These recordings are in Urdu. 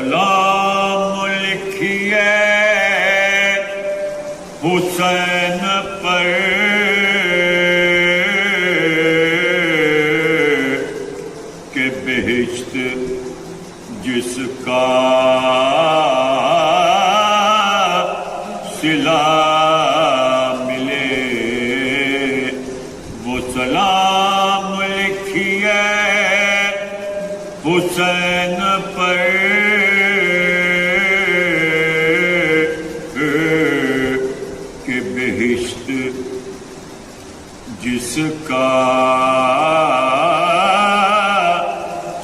سلام لکھیے حسین پر کہ بہشت جس کا صلہ ملے وہ سلام لکھیے حسین پر کہ بہشت جس کا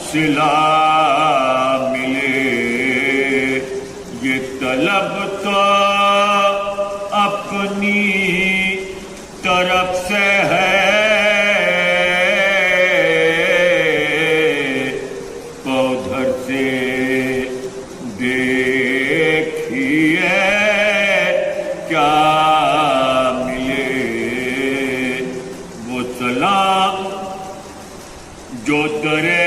صلہ ملے یہ طلب تو اپنی طرف سے ہے ادھر سے دیکھیے کیا ملے وہ سلام جو درے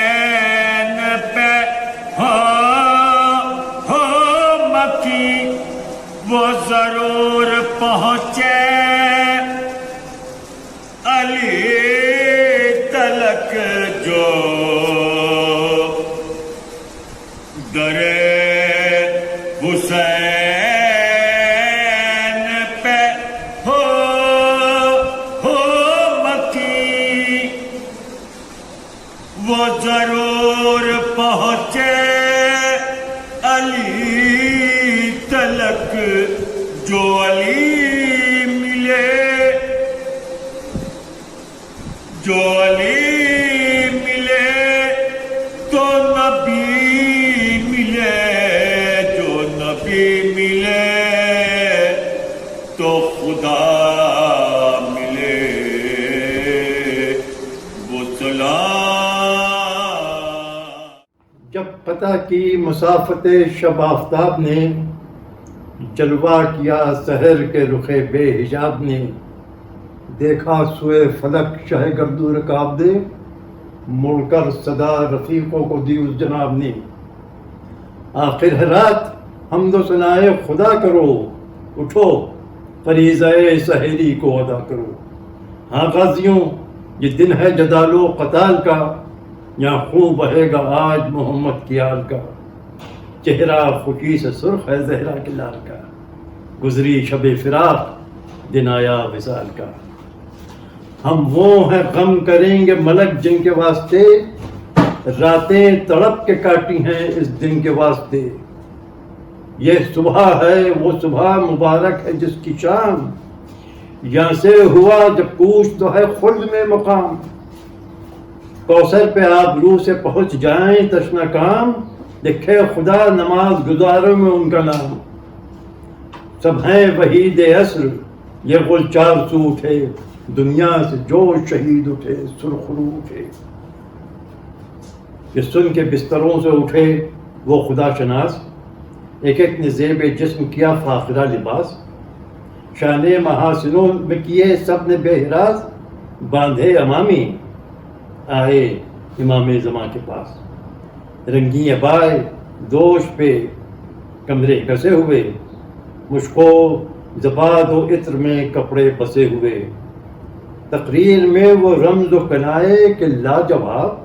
حسین پہ ہو مکی وہ ضرور پہنچے علی تلک جو درے حسین پہ ہو مکی وہ ضرور پہنچے علی تلک جو علی ملے جو علی ملے تو نبی ملے جو نبی ملے تو خدا ملے وہ سلام جب فتح کی مسافت شب آفتاب نے جلوہ کیا سحر کے رخ بے حجاب نے دیکھا سوئے فلک شہ گردو رکاب دے مڑ کر صدا رفیقوں کو دی اس جناب نے آخر رات حمد و ثنائے خدا کرو اٹھو فریضہ سحری کو ادا کرو ہاں غازیوں یہ دن ہے جدال و قتال کا یہاں خون بہے گا آج محمد کی آل کا چہرہ خوشی سے سرخ ہے زہرا کے لال کا گزری شب فراق دن آیا وصال کا ہم وہ ہیں غم کریں گے ملک جن کے واسطے راتیں تڑپ کے کاٹی ہیں اس دن کے واسطے یہ صبح ہے وہ صبح مبارک ہے جس کی شام یہاں سے ہوا جب کوچ تو ہے خلد میں مقام کوثر پہ آپ روح سے پہنچ جائیں تشنا کام لکھے خدا نماز گزاروں میں ان کا نام سب ہیں وحید عصر یہ گل چار سو اٹھے دنیا سے جو شہید اٹھے سرخرو اٹھے یہ سن کے بستروں سے اٹھے وہ خدا شناس ایک ایک نے زیب جسم کیا فاخرہ لباس شان محاسنوں میں کیے سب نے بے حراس باندھے امامی آئے امام زمان کے پاس رنگی ابائے دوش پہ کمرے کسے ہوئے مشکو زباد و عطر میں کپڑے بسے ہوئے تقریر میں وہ رمز و کنائے کہ لاجواب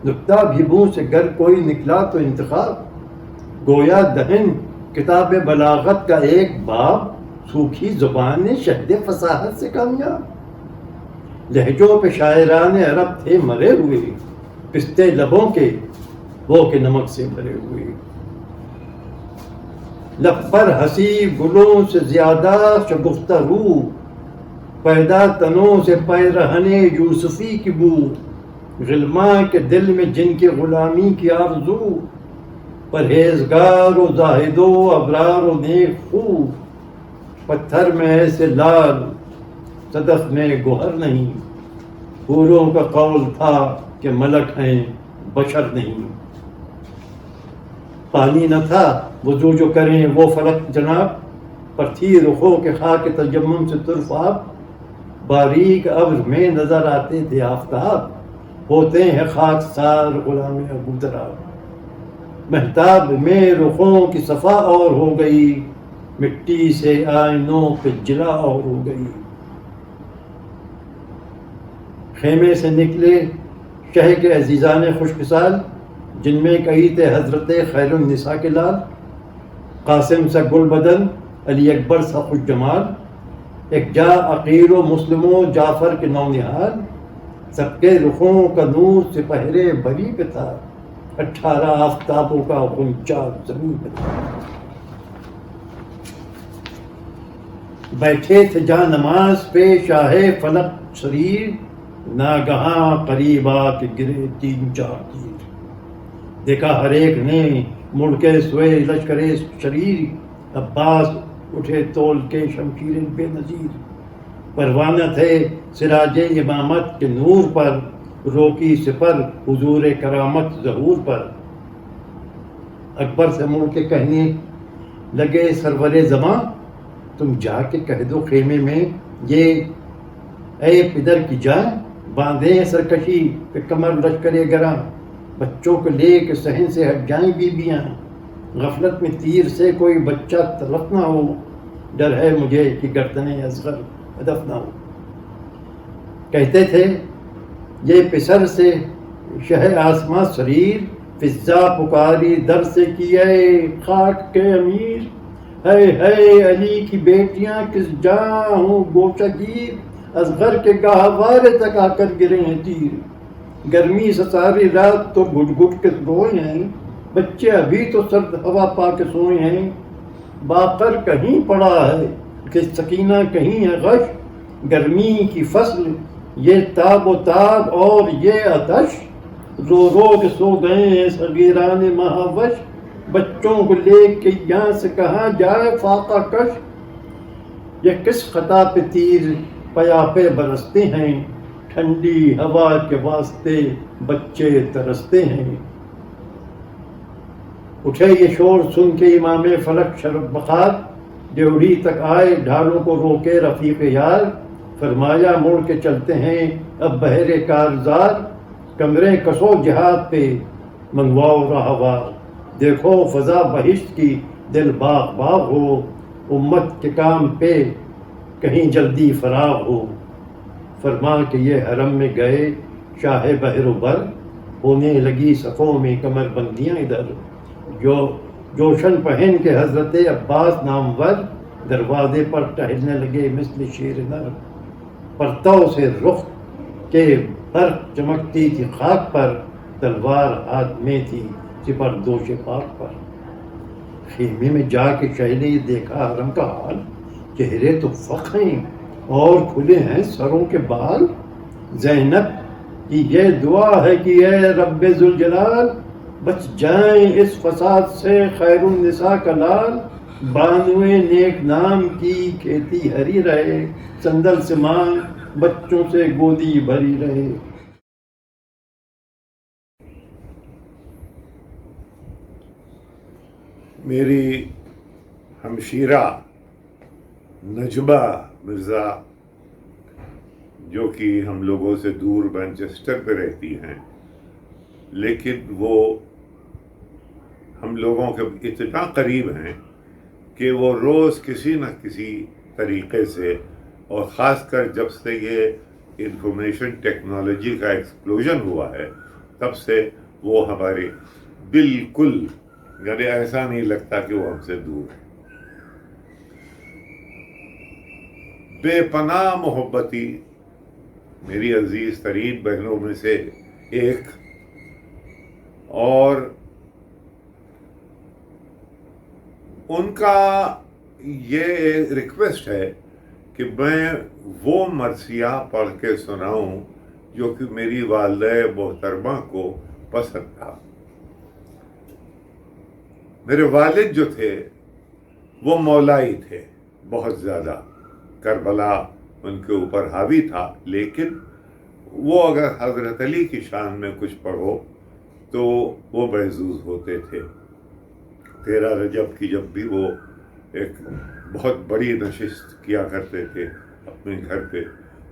نکتہ بھی منہ سے گر کوئی نکلا تو انتخاب گویا دہن کتاب بلاغت کا ایک باب سوکھی زبان شہد فصاحت سے کامیاب لہجوں پہ شاعران عرب تھے مرے ہوئے پستے لبوں کے وہ کے نمک سے بھرے ہوئے لب پر ہنسی گلوں سے زیادہ شگفتہ روح پیدا تنوں سے پیرہنے یوسفی کی بو غلماں کے دل میں جن کی غلامی کی آرزو پرہیزگار و زاہد و ابرار و نیک خو پتھر میں ایسے لال صدف میں گوہر نہیں حوروں کا قول تھا کہ ملک ہیں بشر نہیں پانی نہ تھا وضو جو کریں وہ فلک جناب پر تھی رخوں کے خاک تجمم سے طرف آب باریک ابر میں نظر آتے تھے آفتاب ہوتے ہیں خاکسار غلام ابو دراب۔ مہتاب میں رخوں کی صفا اور ہو گئی، مٹی سے آئینوں پہ جلا اور ہو گئی۔ خیمے سے نکلے شہ کے عزیزان خوش مثال، جن میں کئی تھے حضرت خیر النساء کے لال، قاسم سا گل بدن، علی اکبر سا خوش جمال، ایک جا عقیل و مسلم و جعفر کے نونہال، سب کے رخوں کا نور سپہرے بری پہ تھا، 18 آفتابوں کا غنچہ زمین پہ تھا۔ بیٹھے تھے جا نماز پہ شاہ فلک شریر، ناگہاں قریب آ کے گرے 3-4 تیر۔ دیکھا ہر ایک نے مڑ کے سوئے لشکر شریر، عباس اٹھے تول کے شمشیر بے نظیر۔ پروانہ تھے سراج امامت کے نور پر، روکی سپر حضور کرامت ظہور پر۔ اکبر سے مڑ کے کہنے لگے سرور زماں، تم جا کے کہہ دو خیمے میں یہ اے پدر کی جان، باندھیں سرکشی پہ کمر لشکر گراں، بچوں کو لے کے صحن سے ہٹ جائیں بیبیاں، غفلت میں تیر سے کوئی بچہ تلف نہ ہو، ڈر ہے مجھے کہ گردن اصغر ہدف نہ ہو۔ کہتے تھے یہ پسر سے شہ آسماں سریر، فضا پکاری در سے کیے خاک کے امیر، ہے علی کی بیٹیاں کس جاں ہوں گوشہ گیر، اصغر کے گہوارے تک آ کر گرے ہیں تیر۔ گرمی سے ساری رات تو گھٹ گھٹ کے روئے ہیں، بچے ابھی تو سرد ہوا پا کے سوئے ہیں۔ باقر کہیں پڑا ہے کہ سکینہ کہیں ہے غش، گرمی کی فصل یہ تاب و تاب اور یہ آتش، رو رو کے سو گئے ہیں صغیران مہاوش، بچوں کو لے کے یہاں سے کہاں جائے فاقہ کش۔ یہ کس خطا پہ تیر پیاپے برستے ہیں، ٹھنڈی ہوا کے واسطے بچے ترستے ہیں۔ اٹھے یہ شور سن کے امام فلک شرف بخار، ڈیوڑی تک آئے ڈھالوں کو روکے رفیق یار، فرمایا مڑ کے چلتے ہیں اب بحر کارزار، کمرے کسو جہاد پہ منگواؤ راہوار، دیکھو فضا بہشت کی دل باغ باغ ہو، امت کے کام پہ کہیں جلدی فراغ ہو۔ فرما کہ یہ حرم میں گئے شاہ بحر و بر، ہونے لگی صفوں میں کمر بندیاں ادھر، جو جوشن پہن کے حضرت عباس نامور، دروازے پر ٹہلنے لگے مثل شیر نر۔ پرتو سے رخ کے برق چمکتی تھی خاک پر، تلوار ہاتھ میں تھی سپر دوش پاک پر۔ خیمے میں جا کے شاہ نے یہ دیکھا حرم کا حال، چہرے تو فخ ہیں اور کھلے ہیں سروں کے بال۔ زینب کی یہ دعا ہے کہ اے رب ذوالجلال، بچ جائیں اس فساد سے خیر النساء کا لال، بانوے نیک نام کی کھیتی ہری رہے، سندل سے مانگ بچوں سے گودی بھری رہے۔ میری ہمشیرہ نجمہ مرزا، جو کہ ہم لوگوں سے دور مانچسٹر پہ رہتی ہیں، لیکن وہ ہم لوگوں کے اتنا قریب ہیں کہ وہ روز کسی نہ کسی طریقے سے، اور خاص کر جب سے یہ انفارمیشن ٹیکنالوجی کا ایکسپلوژن ہوا ہے، تب سے وہ ہمارے بالکل، یعنی ایسا نہیں لگتا کہ وہ ہم سے دور ہے۔ بے پناہ محبتی میری عزیز ترین بہنوں میں سے ایک، اور ان کا یہ ریکویسٹ ہے کہ میں وہ مرثیہ پڑھ کے سناؤں جو کہ میری والدہ محترمہ کو پسند تھا۔ میرے والد جو تھے وہ مولائی تھے بہت زیادہ، کربلا ان کے اوپر حاوی تھا، لیکن وہ اگر حضرت علی کی شان میں کچھ پڑھو تو وہ محظوظ ہوتے تھے۔ 13 رجب کی جب بھی وہ ایک بہت بڑی نشست کیا کرتے تھے اپنے گھر پہ،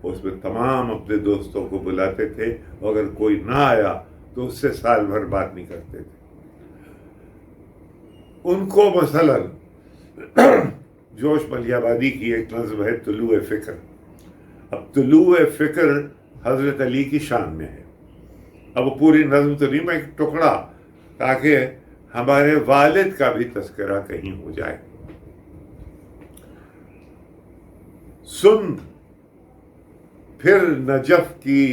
اس میں تمام اپنے دوستوں کو بلاتے تھے، اور اگر کوئی نہ آیا تو اس سے سال بھر بات نہیں کرتے تھے. ان کو مثلا جوش ملیح آبادی کی ایک نظم ہے طلوع فکر. اب طلوع فکر حضرت علی کی شان میں ہے. اب وہ پوری نظم تو نہیں، میں ایک ٹکڑا، تاکہ ہمارے والد کا بھی تذکرہ کہیں ہو جائے. سن پھر نجف کی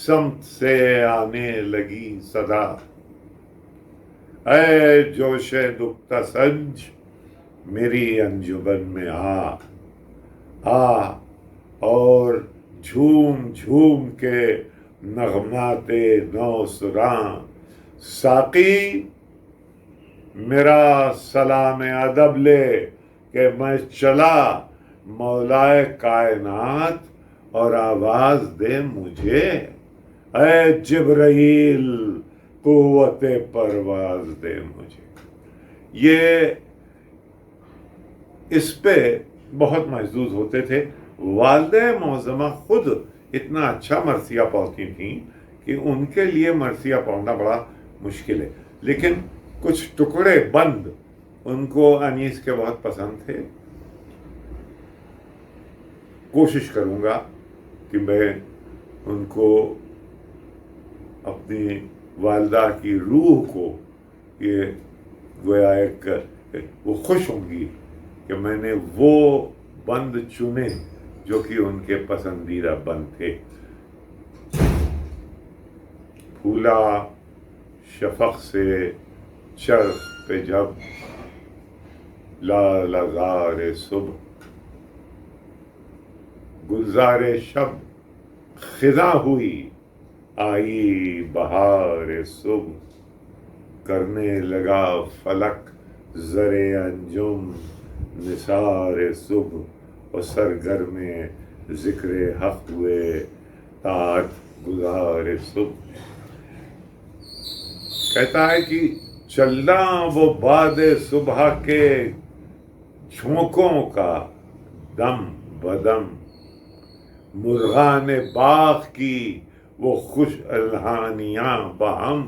سمت سے آنے لگی صدا، اے جوش نکتہ سنج میری انجمن میں آ اور جھوم جھوم کے نغمات نو سراں. ساقی میرا سلام ادب لے کہ میں چلا مولائے کائنات، اور آواز دے مجھے اے جبرائیل قوت پرواز دے مجھے. یہ اس پہ بہت محظوظ ہوتے تھے. والدہ معظمہ خود اتنا اچھا مرثیہ پڑھتی تھیں کہ ان کے لیے مرثیہ پڑھنا بڑا مشکل ہے، لیکن کچھ ٹکڑے بند ان کو انیس کے بہت پسند تھے. کوشش کروں گا کہ میں ان کو اپنی والدہ کی روح کو یہ گویا ایک وہ خوش ہوں گی کہ میں نے وہ بند چنے جو کہ ان کے پسندیدہ بند تھے. پھولا شفق سے چرخ پہ جب لال ازار صبح، گلزار شب خزاں ہوئی آئی بہار صبح. کرنے لگا فلک زر انجم نثار صبح، اور سرگرم ذکر حق ہوئے طاعت گزار صبح. کہتا ہے کہ چلنا وہ باد صبح کے جھونکوں کا دم بدم، مرغان باغ کی وہ خوش الحانیاں بہم،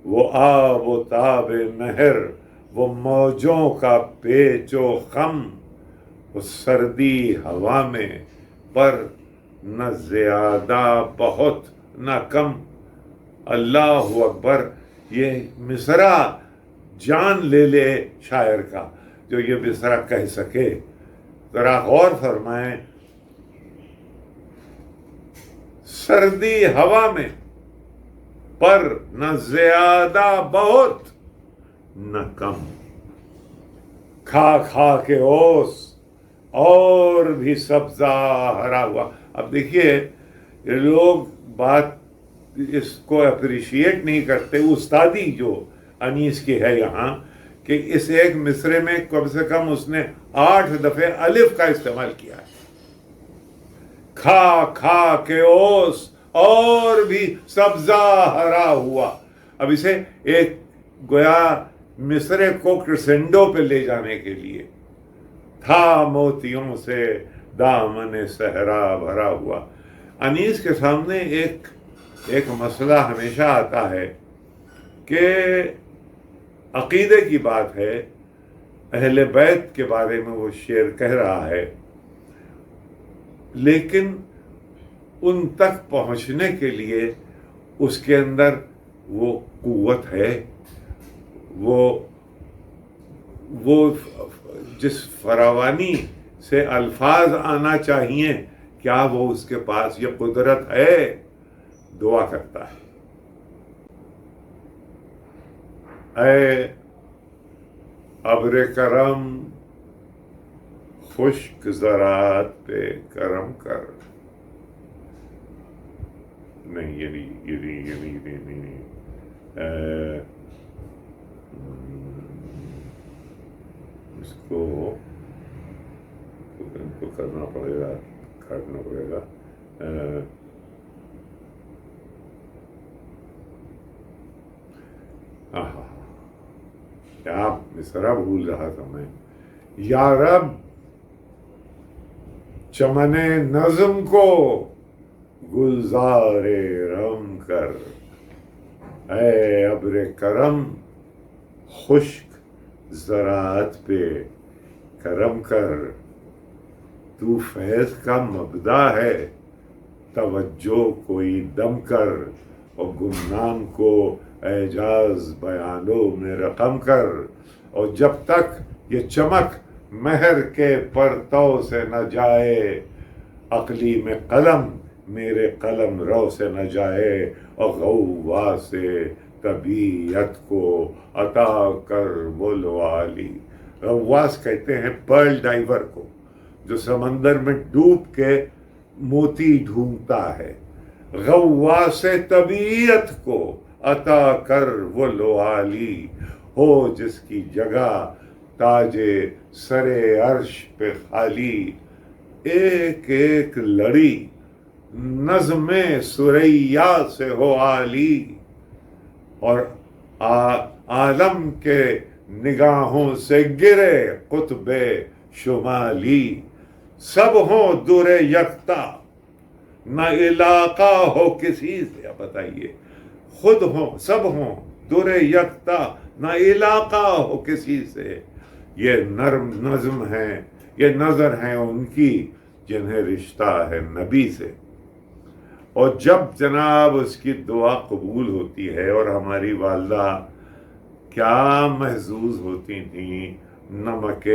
وہ آب و تاب نہر وہ موجوں کا پیچ و خم، وہ سردی ہوا میں پر نہ زیادہ بہت نہ کم. اللہ اکبر. یہ مصرع جان لے لے شاعر کا جو یہ مصرع کہہ سکے. ذرا غور فرمائیں، سردی ہوا میں پر نہ زیادہ بہت نہ کم، کھا کھا کے اوس اور بھی سبزہ ہرا ہوا. اب دیکھیے یہ لوگ بات اس کو اپریشیٹ نہیں کرتے. استادی جو انیس کی ہے یہاں کہ اس ایک مصرے میں کم سے کم اس نے 8 دفعے الف کا استعمال کیا ہے. کھا کھا کے اوس اور بھی سبزہ ہرا ہوا. اب اسے ایک گویا مصرے کو کرسنڈو پہ لے جانے کے لیے تھا موتیوں سے دامن صحرا بھرا ہوا. انیس کے سامنے ایک مسئلہ ہمیشہ آتا ہے کہ عقیدے کی بات ہے، اہل بیت کے بارے میں وہ شعر کہہ رہا ہے، لیکن ان تک پہنچنے کے لیے اس کے اندر وہ قوت ہے، وہ جس فراوانی سے الفاظ آنا چاہیے، کیا وہ اس کے پاس یہ قدرت ہے؟ دعا کرتا ہے اے ابر کرم خشک زراعت پہ کرم کر. نہیں یہ نہیں اس کو کرنا پڑے گا، کاٹنا پڑے گا. کیا مصرع بھول رہا تھا میں. یا رب چمن نظم کو گلزار رم کر، اے ابر کرم خشک زراعت پہ کرم کر، تو فیض کا مبدا ہے توجہ کوئی دم کر، اور گمنام کو اعجاز بیانوں میں رقم کر، اور جب تک یہ چمک مہر کے پرتو سے نہ جائے، عقلی میں قلم میرے قلم رو سے نہ جائے، اور غوا سے طبیعت کو عطا کر وہ لوالی۔ غواص کہتے ہیں پرل ڈائیور کو، جو سمندر میں ڈوب کے موتی ڈھونڈتا ہے۔ غواص طبیعت کو عطا کر وہ لوالی، ہو جس کی جگہ تاج سر عرش پہ خالی، ایک ایک لڑی نظم ثریا سے ہو عالی، اور عالم کے نگاہوں سے گرے قطب شمالی، سب ہوں دور یکتا نہ علاقہ ہو کسی سے۔ اب بتائیے، خود ہوں سب ہوں دور یکتا نہ علاقہ ہو کسی سے، یہ نرم نظم ہیں، یہ نظر ہیں ان کی جنہیں رشتہ ہے نبی سے۔ اور جب جناب اس کی دعا قبول ہوتی ہے، اور ہماری والدہ کیا محظوظ ہوتی تھیں، نمک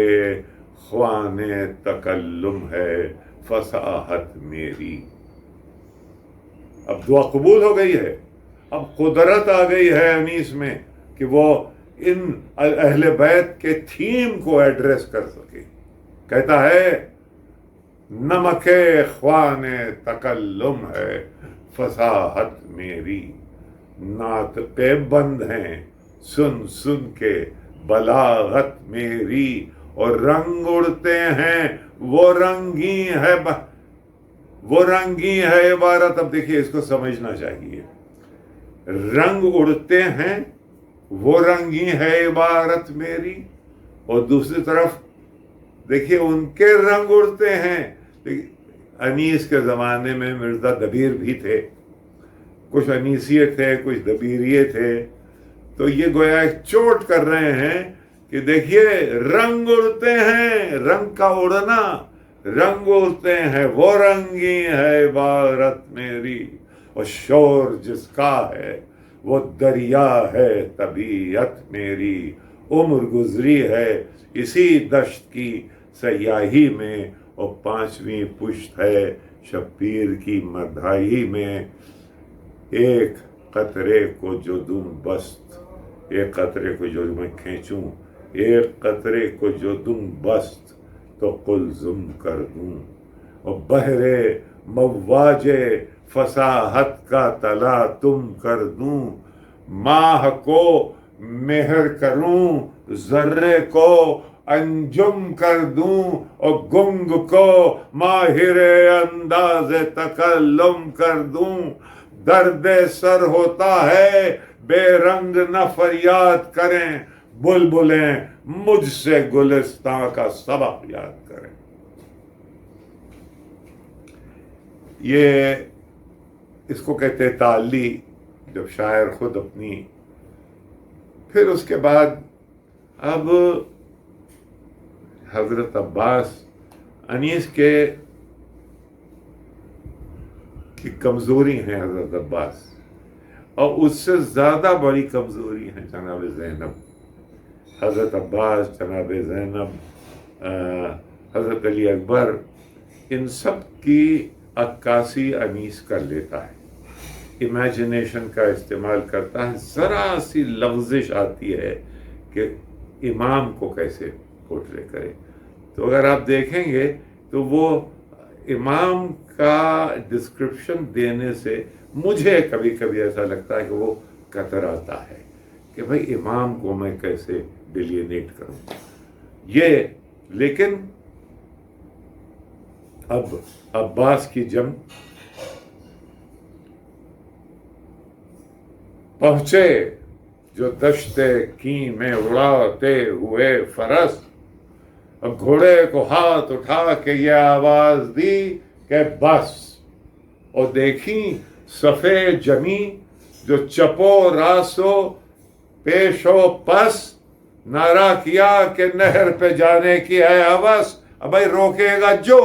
خوان تکلم ہے فصاحت میری۔ اب دعا قبول ہو گئی ہے، اب قدرت آ گئی ہے انیس میں کہ وہ ان اہل بیت کے تھیم کو ایڈریس کر سکے۔ کہتا ہے نمک خوان تکلم ہے فصاحت میری، ناطق بند ہیں سن سن کے بلاغت میری، اور رنگ اڑتے ہیں وہ رنگی ہے وہ رنگی ہے عبارت۔ اب دیکھیے اس کو سمجھنا چاہیے، رنگ اڑتے ہیں وہ رنگی ہے عبارت میری، اور دوسری طرف دیکھیے ان کے رنگ اڑتے ہیں۔ انیس کے زمانے میں مرزا دبیر بھی تھے، کچھ انیسیے تھے، کچھ دبیریے تھے، تو یہ گویا ایک چوٹ کر رہے ہیں کہ دیکھیے رنگ اڑتے ہیں، رنگ کا اڑنا، رنگ اڑتے ہیں وہ رنگی ہے عبارت میری، اور شور جس کا ہے وہ دریا ہے طبیعت میری، عمر گزری ہے اسی دشت کی سیاہی میں، اور پانچویں پشت ہے شبیر کی مداحی میں، ایک قطرے کو جو دوں بست، ایک قطرے کو جو میں کھینچوں، ایک قطرے کو جو دوں بست تو قلزم کر دوں، اور بحر مواج فصاحت کا تلا تم کر دوں، ماہ کو مہر کروں ذرے کو انجم کر دوں، اور گنگ کو ماہر انداز تکلم کر دوں، درد سر ہوتا ہے بے رنگ نہ فریاد کریں، بلبلیں مجھ سے گلستان کا سبق یاد کریں۔ یہ اس کو کہتے ہیں تعلی، جب شاعر خود اپنی، پھر اس کے بعد اب حضرت عباس انیس کی کمزوری ہیں حضرت عباس، اور اس سے زیادہ بڑی کمزوری ہے جناب زینب۔ حضرت عباس، جناب زینب، حضرت علی اکبر، ان سب کی عکاسی انیس کر لیتا ہے، امیجنیشن کا استعمال کرتا ہے، ذرا سی لغزش آتی ہے کہ امام کو کیسے پورٹرے کرے۔ تو اگر آپ دیکھیں گے تو وہ امام کا ڈسکرپشن دینے سے مجھے کبھی کبھی ایسا لگتا ہے کہ وہ کتراتا ہے کہ بھئی امام کو میں کیسے ڈیلینیٹ کروں یہ۔ لیکن اب عباس کی جنگ پہنچے جو دشت کی میں اڑاتے ہوئے فرس، اور گھوڑے کو ہاتھ اٹھا کے یہ آواز دی کہ بس، اور دیکھیں صفے جمی جو چپو راسو پیش و پس، نعرہ کیا کہ نہر پہ جانے کی ہے ہوس، اب بھائی روکے گا جو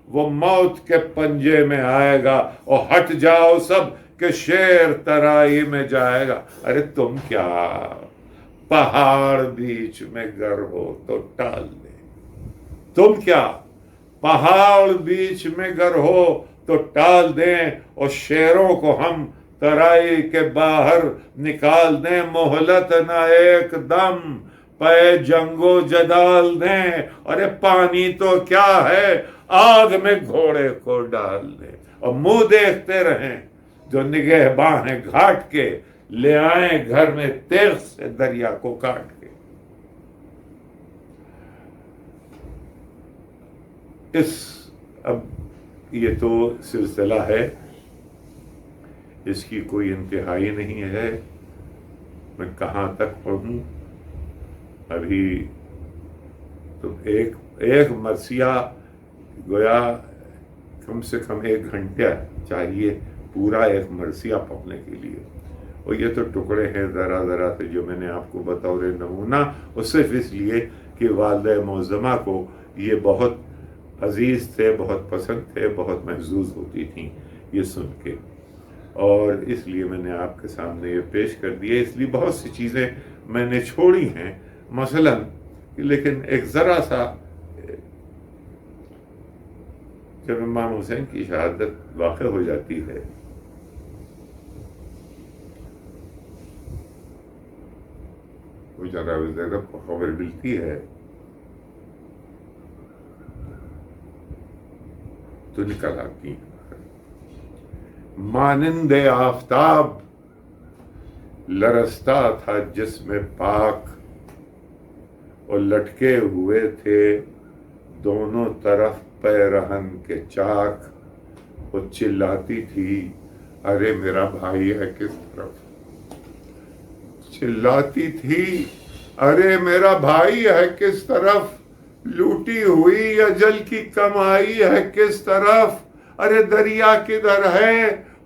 وہ موت کے پنجے میں آئے گا، اور ہٹ جاؤ سب کہ شیر ترائی میں جائے گا۔ ارے تم کیا پہاڑ بیچ میں گر ہو تو ٹال دے، تم کیا پہاڑ بیچ میں گر ہو تو ٹال دیں، اور شیروں کو ہم ترائی کے باہر نکال دیں، مہلت نہ ایک دم پے جنگ و جدال دیں، ارے پانی تو کیا ہے آگ میں گھوڑے کو ڈال دیں، اور منہ دیکھتے رہیں جو نگہباں ہیں گھاٹ کے، لے آئیں گھر میں تیغ سے دریا کو کاٹ کے۔ اب یہ تو سلسلہ ہے، اس کی کوئی انتہائی نہیں ہے، میں کہاں تک پڑھوں؟ ابھی تو ایک مرثیہ گویا کم سے کم 1 گھنٹہ چاہیے پورا ایک مرثیہ پڑھنے کے لیے، اور یہ تو ٹکڑے ہیں ذرا ذرا سے جو میں نے آپ کو بطور نمونہ، اور صرف اس لیے کہ والدہ معظمہ کو یہ بہت عزیز تھے، بہت پسند تھے، بہت محظوظ ہوتی تھیں یہ سن کے، اور اس لیے میں نے آپ کے سامنے یہ پیش کر دیا۔ اس لیے بہت سی چیزیں میں نے چھوڑی ہیں، مثلا لیکن ایک ذرا سا، جب امام حسین کی شہادت واقع ہو جاتی ہے وہ جناب زینب کو خبر ملتی ہے تو نکل آتی، مانند آفتاب لرزتا تھا جسم پاک، اور لٹکے ہوئے تھے دونوں طرف پیرہن کے چاک، وہ چلاتی تھی ارے میرا بھائی ہے کس طرف، چلاتی تھی ارے میرا بھائی ہے کس طرف، لوٹی ہوئی اجل کی کمائی ہے کس طرف، ارے دریا کدھر ہے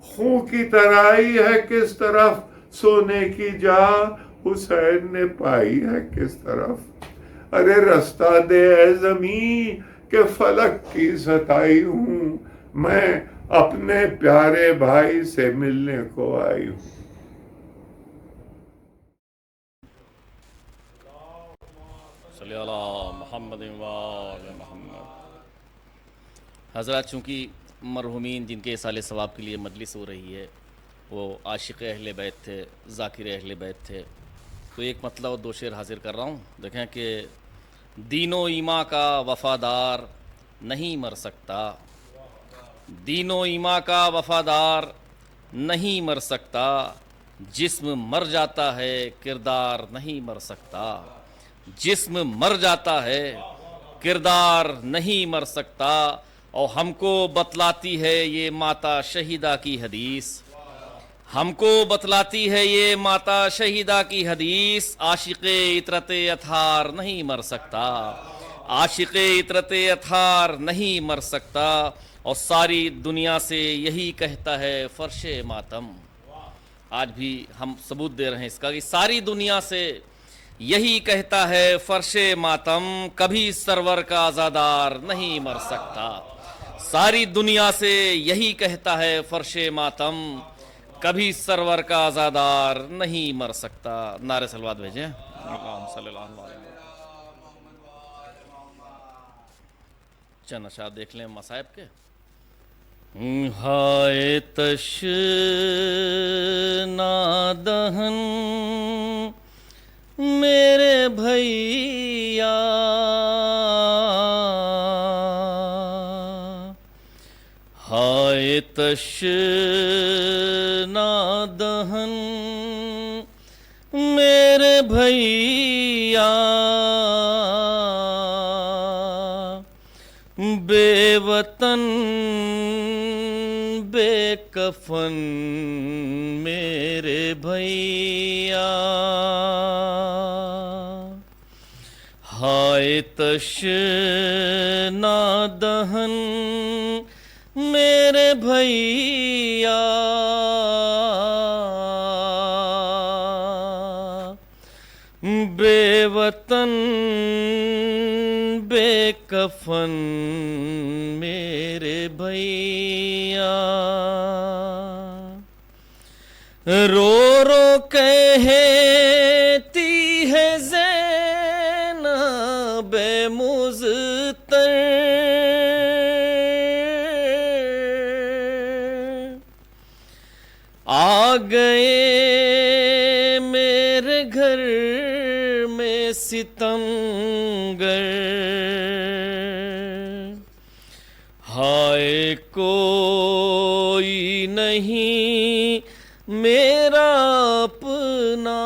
خون کی ترائی ہے کس طرف، سونے کی جا حسین نے پائی ہے کس طرف، ارے رستہ دے اے زمین کہ فلک کی ستائی ہوں، میں اپنے پیارے بھائی سے ملنے کو آئی ہوں۔ صلی اللہ محمد وآل محمد۔ حضرات، چونکہ مرحومین جن کے اصالِ ثواب کے لیے مجلس ہو رہی ہے وہ عاشق اہل بیت تھے، ذاکر اہل بیت تھے، تو ایک مطلب اور 2 شعر حاضر کر رہا ہوں۔ دیکھیں کہ دین و ایمان کا وفادار نہیں مر سکتا، دین و ایمان کا وفادار نہیں مر سکتا، جسم مر جاتا ہے کردار نہیں مر سکتا، جسم مر جاتا ہے کردار نہیں مر سکتا، اور ہم کو بتلاتی ہے یہ ماتا شہیدہ کی حدیث، ہم کو بتلاتی ہے یہ ماتا شہیدہ کی حدیث، عاشق عطرت اطہار نہیں مر سکتا، عاشق عطرت اطہار نہیں مر سکتا، اور ساری دنیا سے یہی کہتا ہے فرش ماتم۔ آج بھی ہم ثبوت دے رہے ہیں اس کا کہ ساری دنیا سے یہی کہتا ہے فرش ماتم، کبھی سرور کا عزادار نہیں مر سکتا، ساری دنیا سے یہی کہتا ہے فرش ماتم، کبھی سرور کا عزادار نہیں مر سکتا۔ نعرہ صلوات بھیجیں، اللہم صلی اللہ علیہ وسلم۔ چند اشعار دیکھ لیں مصائب کے۔ ہائے تشنہ دہن میرے بھیا، ہائے تشنہ دہن میرے بھیا، بے وطن بے کفن میرے بھیا، ہائے تشنا دہن میرے بھیا، بے وطن بے کفن میرے بھیا، رو رو کہتی ہے زینب مضطر، آ گئے میرے گھر میں ستمگر، ہائے کوئی نہیں میرا اپنا،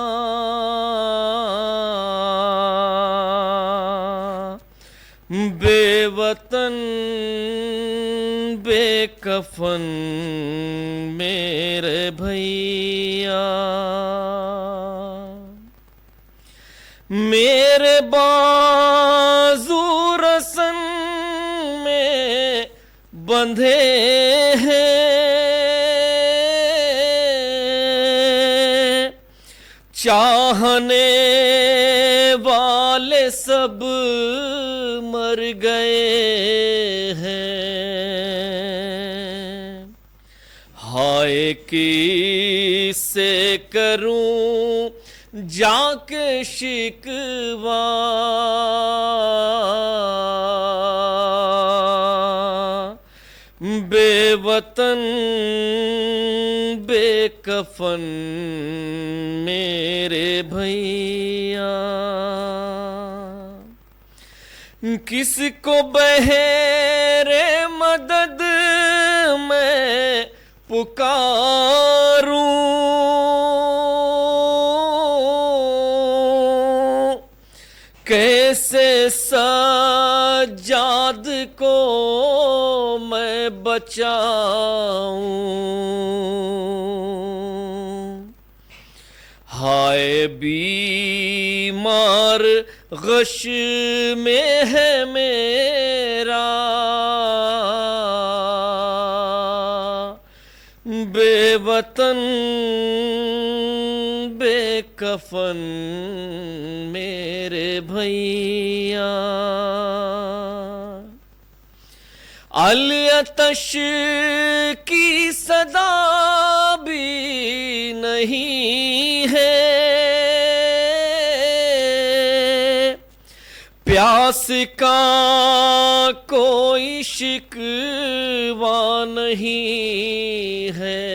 بے وطن بے کفن میرے بھیا، میرے بازو رسن میں بندھے ہیں، چاہنے والے سب مر گئے ہیں، ہائے کس سے کروں جا کے شکوہ، بے وطن بے کفن میرے بھیا، کس کو بہر مدد میں پکاروں، کیسے سجاد کو میں بچاؤں، ہائے بیمار غش میں ہے میرا، بے وطن بے کفن میرے بھیا، العطش کی صدا بھی نہیں ہے، پیاس کا کوئی شکوہ نہیں ہے،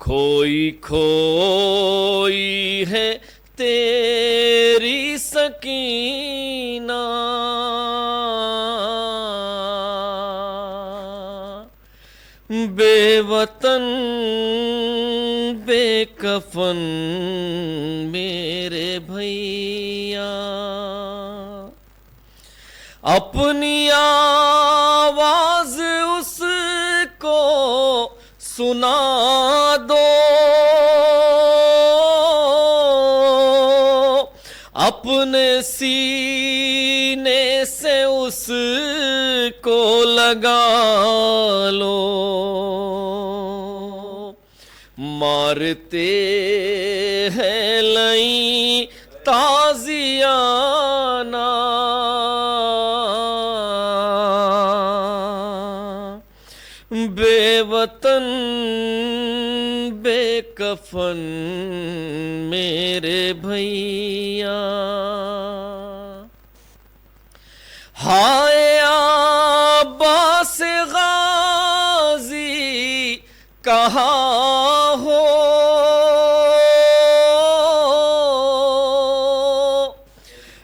کھوئی کھوئی ہے تیری سکینہ، بے وطن بے کفن میرے بھیا، اپنی آواز اس کو سنا دو، اپنے سینے سے اس کو لگا لو، مارتے ہیں لئی تازیانہ، بے وطن بے کفن میرے بھیا، ہائے عباس غازی کہاں ہو،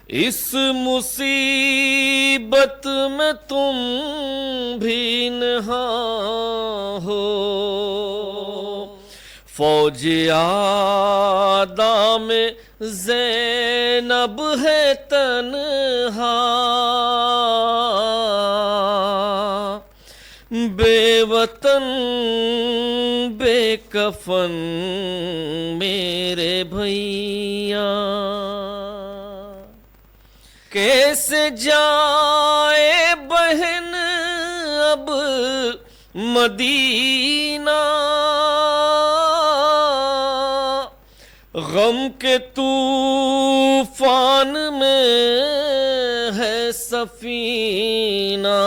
اس مصیبت میں تم بھی نہاں ہو، فوج آدھا میں زینب ہے تنہا، بے وطن بے کفن میرے بھیا، کیسے جائے بہن اب مدینہ، غم کے طوفان میں ہے سفینہ،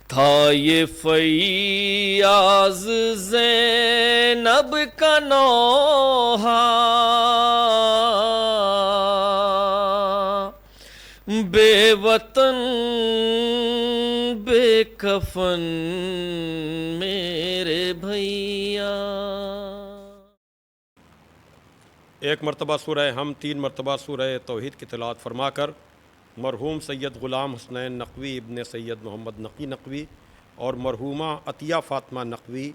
تھا یہ فیاض زینب کا نوحہ، بے وطن بے کفن میرے بھیا۔ ایک مرتبہ سورہ ہم، 3 مرتبہ سورہ توحید کی تلاوت فرما کر مرحوم سید غلام حسنین نقوی ابن سید محمد نقی نقوی اور مرحومہ عطیہ فاطمہ نقوی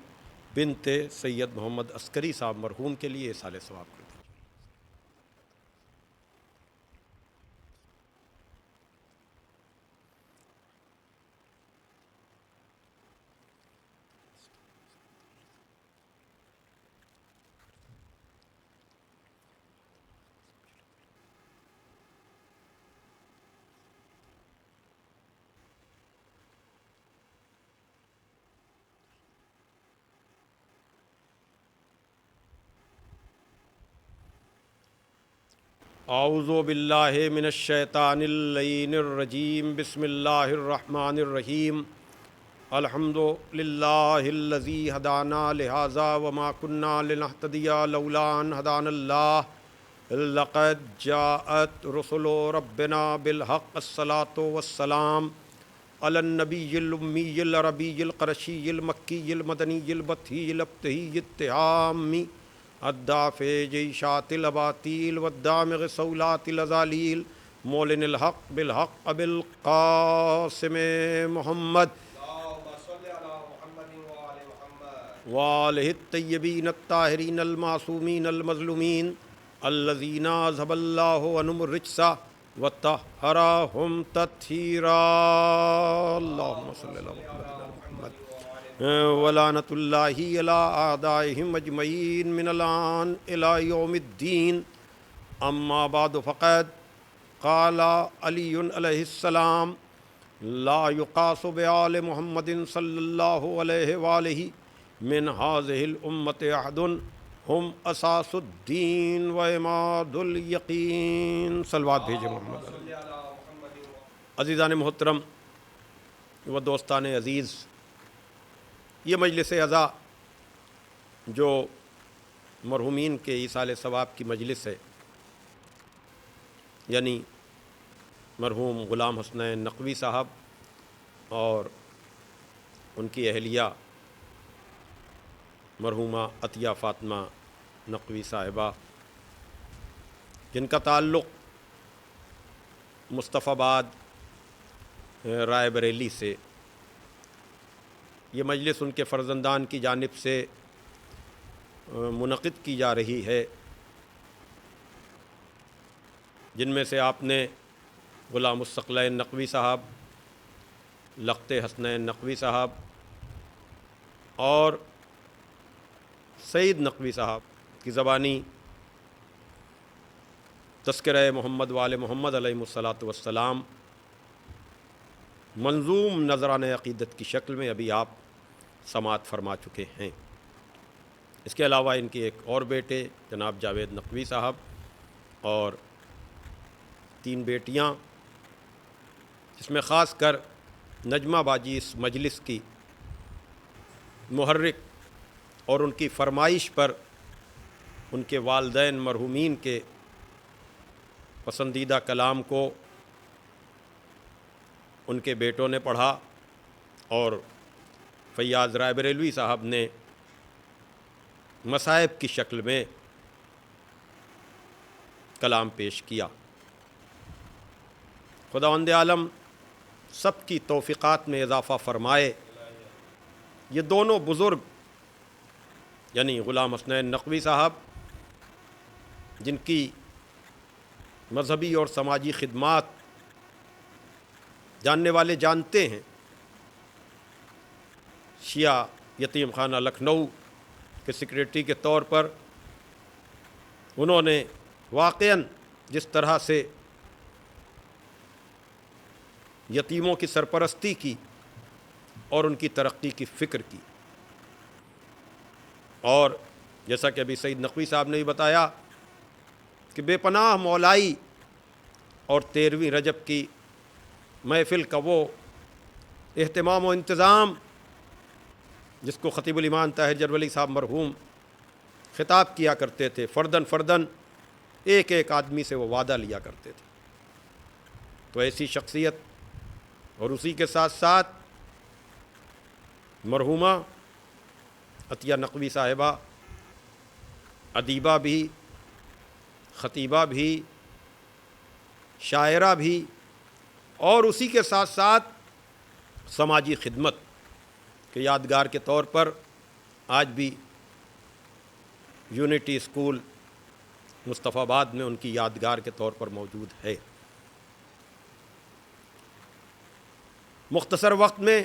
بنت سید محمد عسکری صاحب مرحوم کے لیے اصالِ ثواب کرتے ہیں۔ اعوذ باللہ من الشیطان اللعین الرجیم، بسم اللہ الرحمن الرحیم، الحمد للہ الذی ہدانا لہذا وما کننا لنہتدی لولا ان ہدانا اللہ، لقد جاءت رسل ربنا بالحق، الصلاۃ والسلام علی النبی الامی العربی القرشی المکی المدنی البطحی الابتہی التہامی الدافع جیشات الاباطیل والدامغ صولات الازالیل، مولن الحق بالحق ابی القاسم محمد وآلہ الطیبین الطاہرین المعصومین المظلومین الذین اذھب اللہ عنہم الرجس وطہرہم تطہیرا، اللہم صلی اللہ علیہ محمد ولعنۃ اللہ علی اعدائہم اجمعین من الآن الی یوم الدین، اما بعد فقد قال علی علیہ السلام لا یقاس بآل محمد صلی اللہ علیہ وآلہ من هذه الامة احد ہم اساس الدین و عماد الیقین، صلوات بھیجے محمد۔ عزیزان محترم و دوستان عزیز، یہ مجلس عزا جو مرحومین کے ایصال ثواب کی مجلس ہے، یعنی مرحوم غلام حسنین نقوی صاحب اور ان کی اہلیہ مرحومہ عطیہ فاطمہ نقوی صاحبہ، جن کا تعلق مصطفیٰ آباد رائے بریلی سے، یہ مجلس ان کے فرزندان کی جانب سے منعقد کی جا رہی ہے، جن میں سے آپ نے غلام الثقلین نقوی صاحب، لخت حسنین نقوی صاحب اور سعید نقوی صاحب کی زبانی تذکرہ محمد وآل محمد علیہ الصلاۃ والسلام منظوم نذران عقیدت کی شکل میں ابھی آپ سماعت فرما چکے ہیں۔ اس کے علاوہ ان کے ایک اور بیٹے جناب جاوید نقوی صاحب اور 3 بیٹیاں، جس میں خاص کر نجمہ باجی اس مجلس کی محرک اور ان کی فرمائش پر ان کے والدین مرحومین کے پسندیدہ کلام کو ان کے بیٹوں نے پڑھا اور فیاض رائے بریلوی صاحب نے مصائب کی شکل میں کلام پیش کیا۔ خداوند عالم سب کی توفیقات میں اضافہ فرمائے۔ یہ دونوں بزرگ یعنی غلام حسنین نقوی صاحب، جن کی مذہبی اور سماجی خدمات جاننے والے جانتے ہیں، شیعہ یتیم خانہ لکھنؤ کے سیکریٹری کے طور پر انہوں نے واقعاً جس طرح سے یتیموں کی سرپرستی کی اور ان کی ترقی کی فکر کی، اور جیسا کہ ابھی سعید نقوی صاحب نے بھی بتایا کہ بے پناہ مولائی اور 13ویں رجب کی محفل کا وہ اہتمام و انتظام جس کو خطیب الایمان طاہر جرولی صاحب مرحوم خطاب کیا کرتے تھے، فردن فردن ایک ایک آدمی سے وہ وعدہ لیا کرتے تھے، تو ایسی شخصیت اور اسی کے ساتھ ساتھ مرحومہ عطیہ نقوی صاحبہ ادیبہ بھی، خطیبہ بھی، شاعرہ بھی، اور اسی کے ساتھ ساتھ سماجی خدمت کے یادگار کے طور پر آج بھی یونٹی اسکول مصطفیٰ آباد میں ان کی یادگار کے طور پر موجود ہے۔ مختصر وقت میں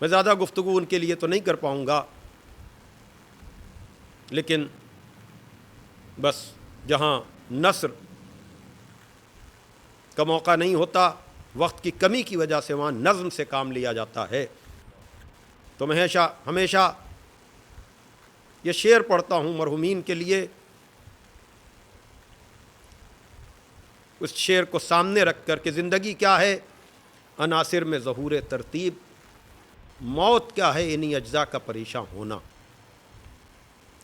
زیادہ گفتگو ان کے لیے تو نہیں کر پاؤں گا، لیکن بس جہاں نثر کا موقع نہیں ہوتا، وقت کی کمی کی وجہ سے وہاں نظم سے کام لیا جاتا ہے، تو میں ہمیشہ یہ شعر پڑھتا ہوں مرحومین کے لیے۔ اس شعر کو سامنے رکھ کر کہ زندگی کیا ہے، عناصر میں ظہور ترتیب، موت کیا ہے، انہی اجزاء کا پریشاں ہونا۔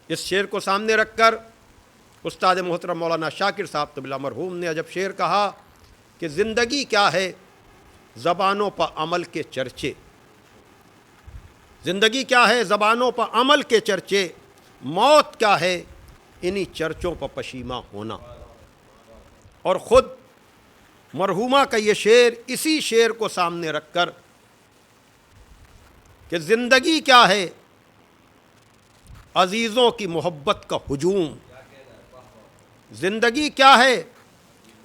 اس شعر کو سامنے رکھ کر استاد محترم مولانا شاکر صاحب قبلہ مرحوم نے عجب شعر کہا کہ زندگی کیا ہے، زبانوں پر عمل کے چرچے، زندگی کیا ہے، زبانوں پر عمل کے چرچے، موت کیا ہے، انہی چرچوں پر پشیماں ہونا۔ اور خود مرحومہ کا یہ شعر اسی شعر کو سامنے رکھ کر کہ زندگی کیا ہے، عزیزوں کی محبت کا ہجوم، زندگی کیا ہے،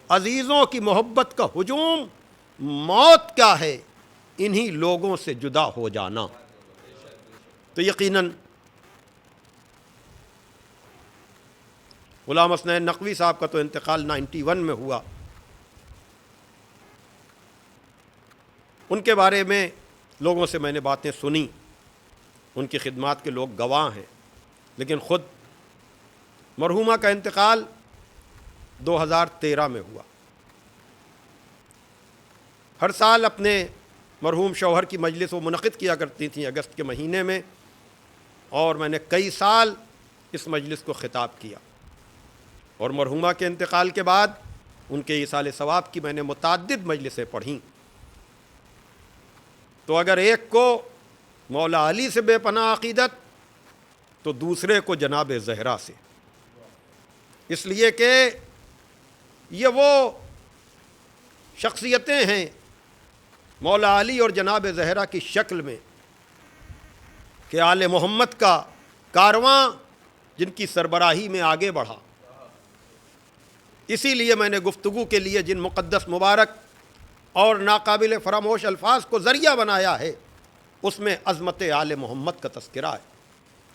عزیزوں کی محبت کا ہجوم، موت کیا ہے، انہی لوگوں سے جدا ہو جانا۔ تو یقیناً غلام حسنین نقوی صاحب کا تو انتقال 91 میں ہوا، ان کے بارے میں لوگوں سے میں نے باتیں سنی، ان کی خدمات کے لوگ گواہ ہیں، لیکن خود مرحومہ کا انتقال 2013 میں ہوا۔ ہر سال اپنے مرحوم شوہر کی مجلس وہ منعقد کیا کرتی تھیں اگست کے مہینے میں، اور میں نے کئی سال اس مجلس کو خطاب کیا، اور مرحومہ کے انتقال کے بعد ان کے ایصال ثواب کی میں نے متعدد مجلسیں پڑھیں۔ تو اگر ایک کو مولا علی سے بے پناہ عقیدت تو دوسرے کو جناب زہرا سے، اس لیے کہ یہ وہ شخصیتیں ہیں مولا علی اور جناب زہرا کی شکل میں کہ آل محمد کا کارواں جن کی سربراہی میں آگے بڑھا۔ اسی لیے میں نے گفتگو کے لیے جن مقدس مبارک اور ناقابل فراموش الفاظ کو ذریعہ بنایا ہے، اس میں عظمت آل محمد کا تذکرہ ہے۔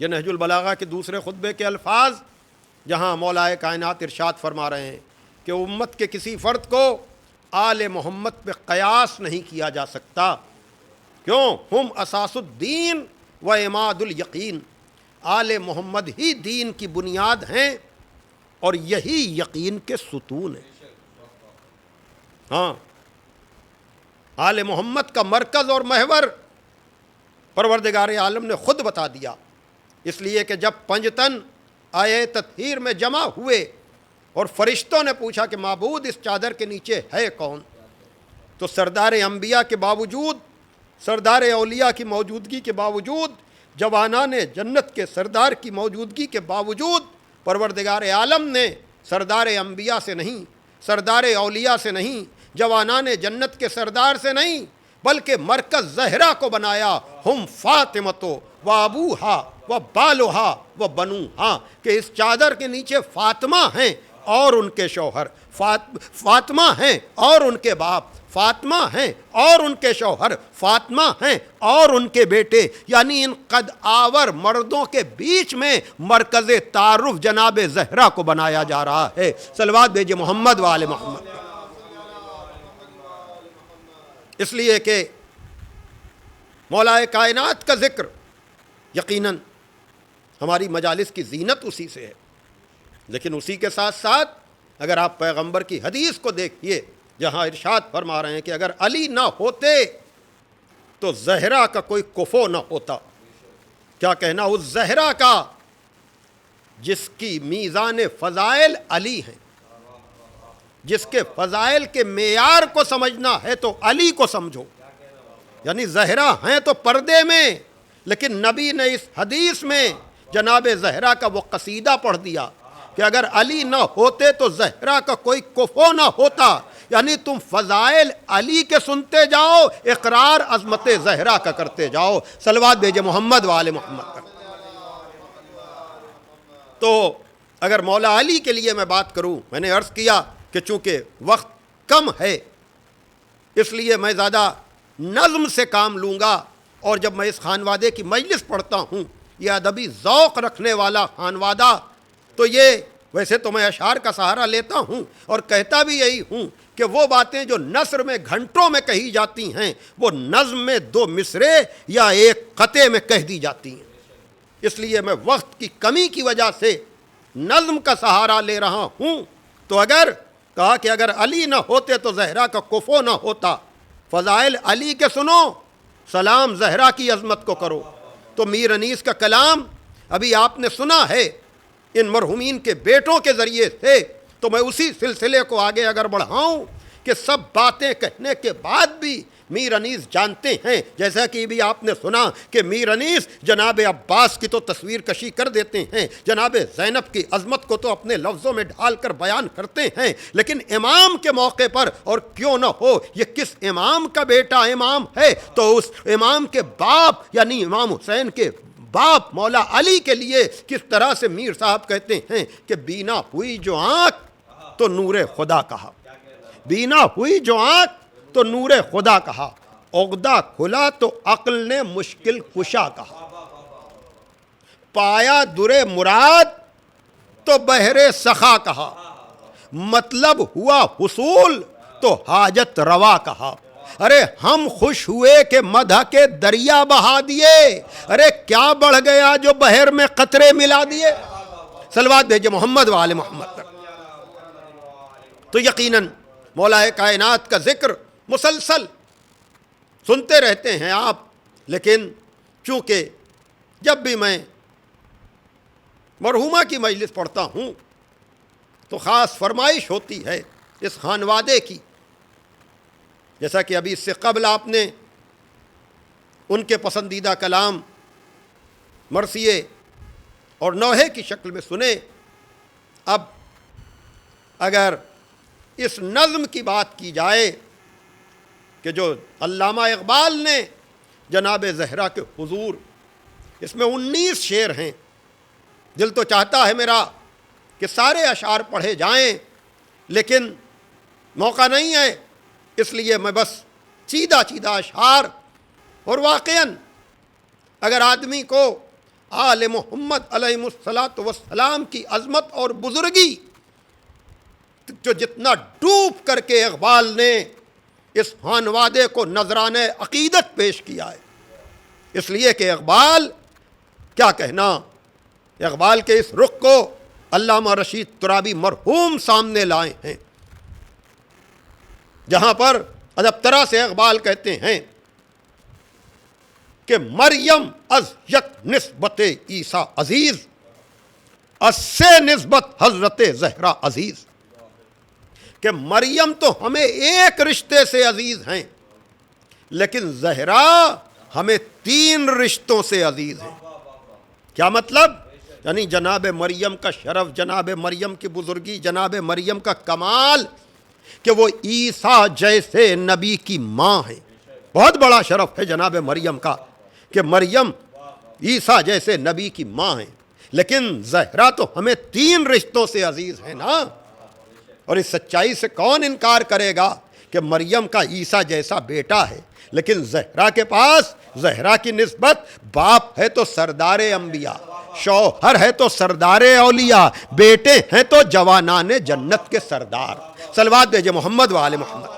یہ نہج البلاغہ کے دوسرے خطبے کے الفاظ جہاں مولا کائنات ارشاد فرما رہے ہیں کہ امت کے کسی فرد کو آل محمد پہ قیاس نہیں کیا جا سکتا، کیوں؟ ہم اساس الدین و عماد الیقین، آل محمد ہی دین کی بنیاد ہیں اور یہی یقین کے ستون ہیں۔ ہاں، آل محمد کا مرکز اور محور پروردگار عالم نے خود بتا دیا، اس لیے کہ جب پنجتن آیے تطہیر میں جمع ہوئے اور فرشتوں نے پوچھا کہ معبود اس چادر کے نیچے ہے کون، تو سردار انبیاء کے باوجود، سردار اولیاء کی موجودگی کے باوجود، جوانان جنت کے سردار کی موجودگی کے باوجود پروردگار عالم نے سردار انبیاء سے نہیں، سردار اولیاء سے نہیں، جوانان جنت کے سردار سے نہیں، بلکہ مرکز زہرا کو بنایا، ہم فاطمتو و ابوہا و بالوہا و بنوہا، کہ اس چادر کے نیچے فاطمہ ہیں اور ان کے شوہر، فاطمہ ہیں اور ان کے باپ، فاطمہ ہیں اور ان کے شوہر فاطمہ ہیں اور ان کے بیٹے، یعنی ان قد آور مردوں کے بیچ میں مرکز تعارف جناب زہرا کو بنایا جا رہا ہے۔ صلوات بھیجے محمد وآل محمد۔ اس لیے کہ مولا کائنات کا ذکر یقیناً ہماری مجالس کی زینت اسی سے ہے، لیکن اسی کے ساتھ ساتھ اگر آپ پیغمبر کی حدیث کو دیکھیے جہاں ارشاد فرما رہے ہیں کہ اگر علی نہ ہوتے تو زہرا کا کوئی کفو نہ ہوتا۔ کیا کہنا اس زہرا کا جس کی میزان فضائل علی ہیں، جس کے فضائل کے معیار کو سمجھنا ہے تو علی کو سمجھو، یعنی زہرا ہیں تو پردے میں، لیکن نبی نے اس حدیث میں جناب زہرا کا وہ قصیدہ پڑھ دیا کہ اگر علی نہ ہوتے تو زہرا کا کوئی کفو نہ ہوتا، یعنی تم فضائل علی کے سنتے جاؤ، اقرار عظمت زہرا کا کرتے جاؤ۔ صلوات بھیجے محمد وآل محمد کا۔ تو اگر مولا علی کے لیے میں بات کروں، میں نے عرض کیا کہ چونکہ وقت کم ہے اس لیے میں زیادہ نظم سے کام لوں گا، اور جب میں اس خانوادے کی مجلس پڑھتا ہوں، یہ ادبی ذوق رکھنے والا خانوادہ، تو یہ ویسے تو میں اشعار کا سہارا لیتا ہوں اور کہتا بھی یہی ہوں کہ وہ باتیں جو نثر میں گھنٹوں میں کہی جاتی ہیں وہ نظم میں 2 مصرے یا ایک قطعے میں کہہ دی جاتی ہیں۔ اس لیے میں وقت کی کمی کی وجہ سے نظم کا سہارا لے رہا ہوں۔ تو اگر کہا کہ اگر علی نہ ہوتے تو زہرا کا کفو نہ ہوتا، فضائل علی کے سنو، سلام زہرا کی عظمت کو کرو، تو میر انیس کا کلام ابھی آپ نے سنا ہے ان مرحومین کے بیٹوں کے ذریعے سے، تو میں اسی سلسلے کو آگے اگر بڑھاؤں کہ سب باتیں کہنے کے بعد بھی میر انیس جانتے ہیں، جیسا کہ بھی آپ نے سنا کہ میر انیس جناب عباس کی تو تصویر کشی کر دیتے ہیں، جناب زینب کی عظمت کو تو اپنے لفظوں میں ڈھال کر بیان کرتے ہیں، لیکن امام کے موقع پر، اور کیوں نہ ہو یہ کس امام کا بیٹا امام ہے، تو اس امام کے باپ یعنی امام حسین کے باپ مولا علی کے لیے کس طرح سے میر صاحب کہتے ہیں کہ بینا ہوئی جو آنکھ تو نور خدا کہا، بینا ہوئی جو آنکھ تو نور خدا کہا، عقدہ کھلا تو عقل نے مشکل کشا کہا، پایا در مراد تو بحر سخا کہا، مطلب ہوا حصول تو حاجت روا کہا۔ ارے ہم خوش ہوئے کہ مدح کے دریا بہا دیے، ارے کیا بڑھ گیا جو بحر میں قطرے ملا دیے۔ صلوات بھیجے محمد وآل محمد تک۔ تو یقیناً مولا کائنات کا ذکر مسلسل سنتے رہتے ہیں آپ، لیکن چونکہ جب بھی میں مرحومہ کی مجلس پڑھتا ہوں تو خاص فرمائش ہوتی ہے اس خانوادے کی، جیسا کہ ابھی اس سے قبل آپ نے ان کے پسندیدہ کلام مرثیے اور نوحے کی شکل میں سنے۔ اب اگر اس نظم کی بات کی جائے کہ جو علامہ اقبال نے جناب زہرا کے حضور، اس میں 19 شعر ہیں، دل تو چاہتا ہے میرا کہ سارے اشعار پڑھے جائیں، لیکن موقع نہیں ہے، اس لیے میں بس چیدہ اشعار، اور واقعاً اگر آدمی کو آل محمد علیہ الصلاۃ والسلام کی عظمت اور بزرگی جو جتنا ڈوب کر کے اقبال نے اس خانوادے کو نذرانِ عقیدت پیش کیا ہے، اس لیے کہ اقبال کیا کہنا، اقبال کے اس رخ کو علامہ رشید ترابی مرحوم سامنے لائے ہیں، جہاں پر ادب طرح سے اقبال کہتے ہیں کہ مریم از یک نسبت عیسیٰ عزیز، از سے نسبت حضرت زہرا عزیز، کہ مریم تو ہمیں ایک رشتے سے عزیز ہیں، لیکن زہرا ہمیں 3 رشتوں سے عزیز ہیں۔ کیا مطلب؟ یعنی جناب مریم کا شرف، جناب مریم کی بزرگی، جناب مریم کا کمال کہ وہ عیسیٰ جیسے نبی کی ماں ہیں۔ بہت بڑا شرف ہے جناب مریم کا کہ مریم عیسیٰ جیسے نبی کی ماں ہیں، لیکن زہرا تو ہمیں 3 رشتوں سے عزیز ہے نا۔ اور اس سچائی سے کون انکار کرے گا کہ مریم کا عیسیٰ جیسا بیٹا ہے، لیکن زہرا کے پاس زہرا کی نسبت باپ ہے تو سردار انبیاء، شوہر ہے تو سردار اولیاء، بیٹے ہیں تو جوانان جنت کے سردار۔ صلوات بھیجے محمد و آل محمد۔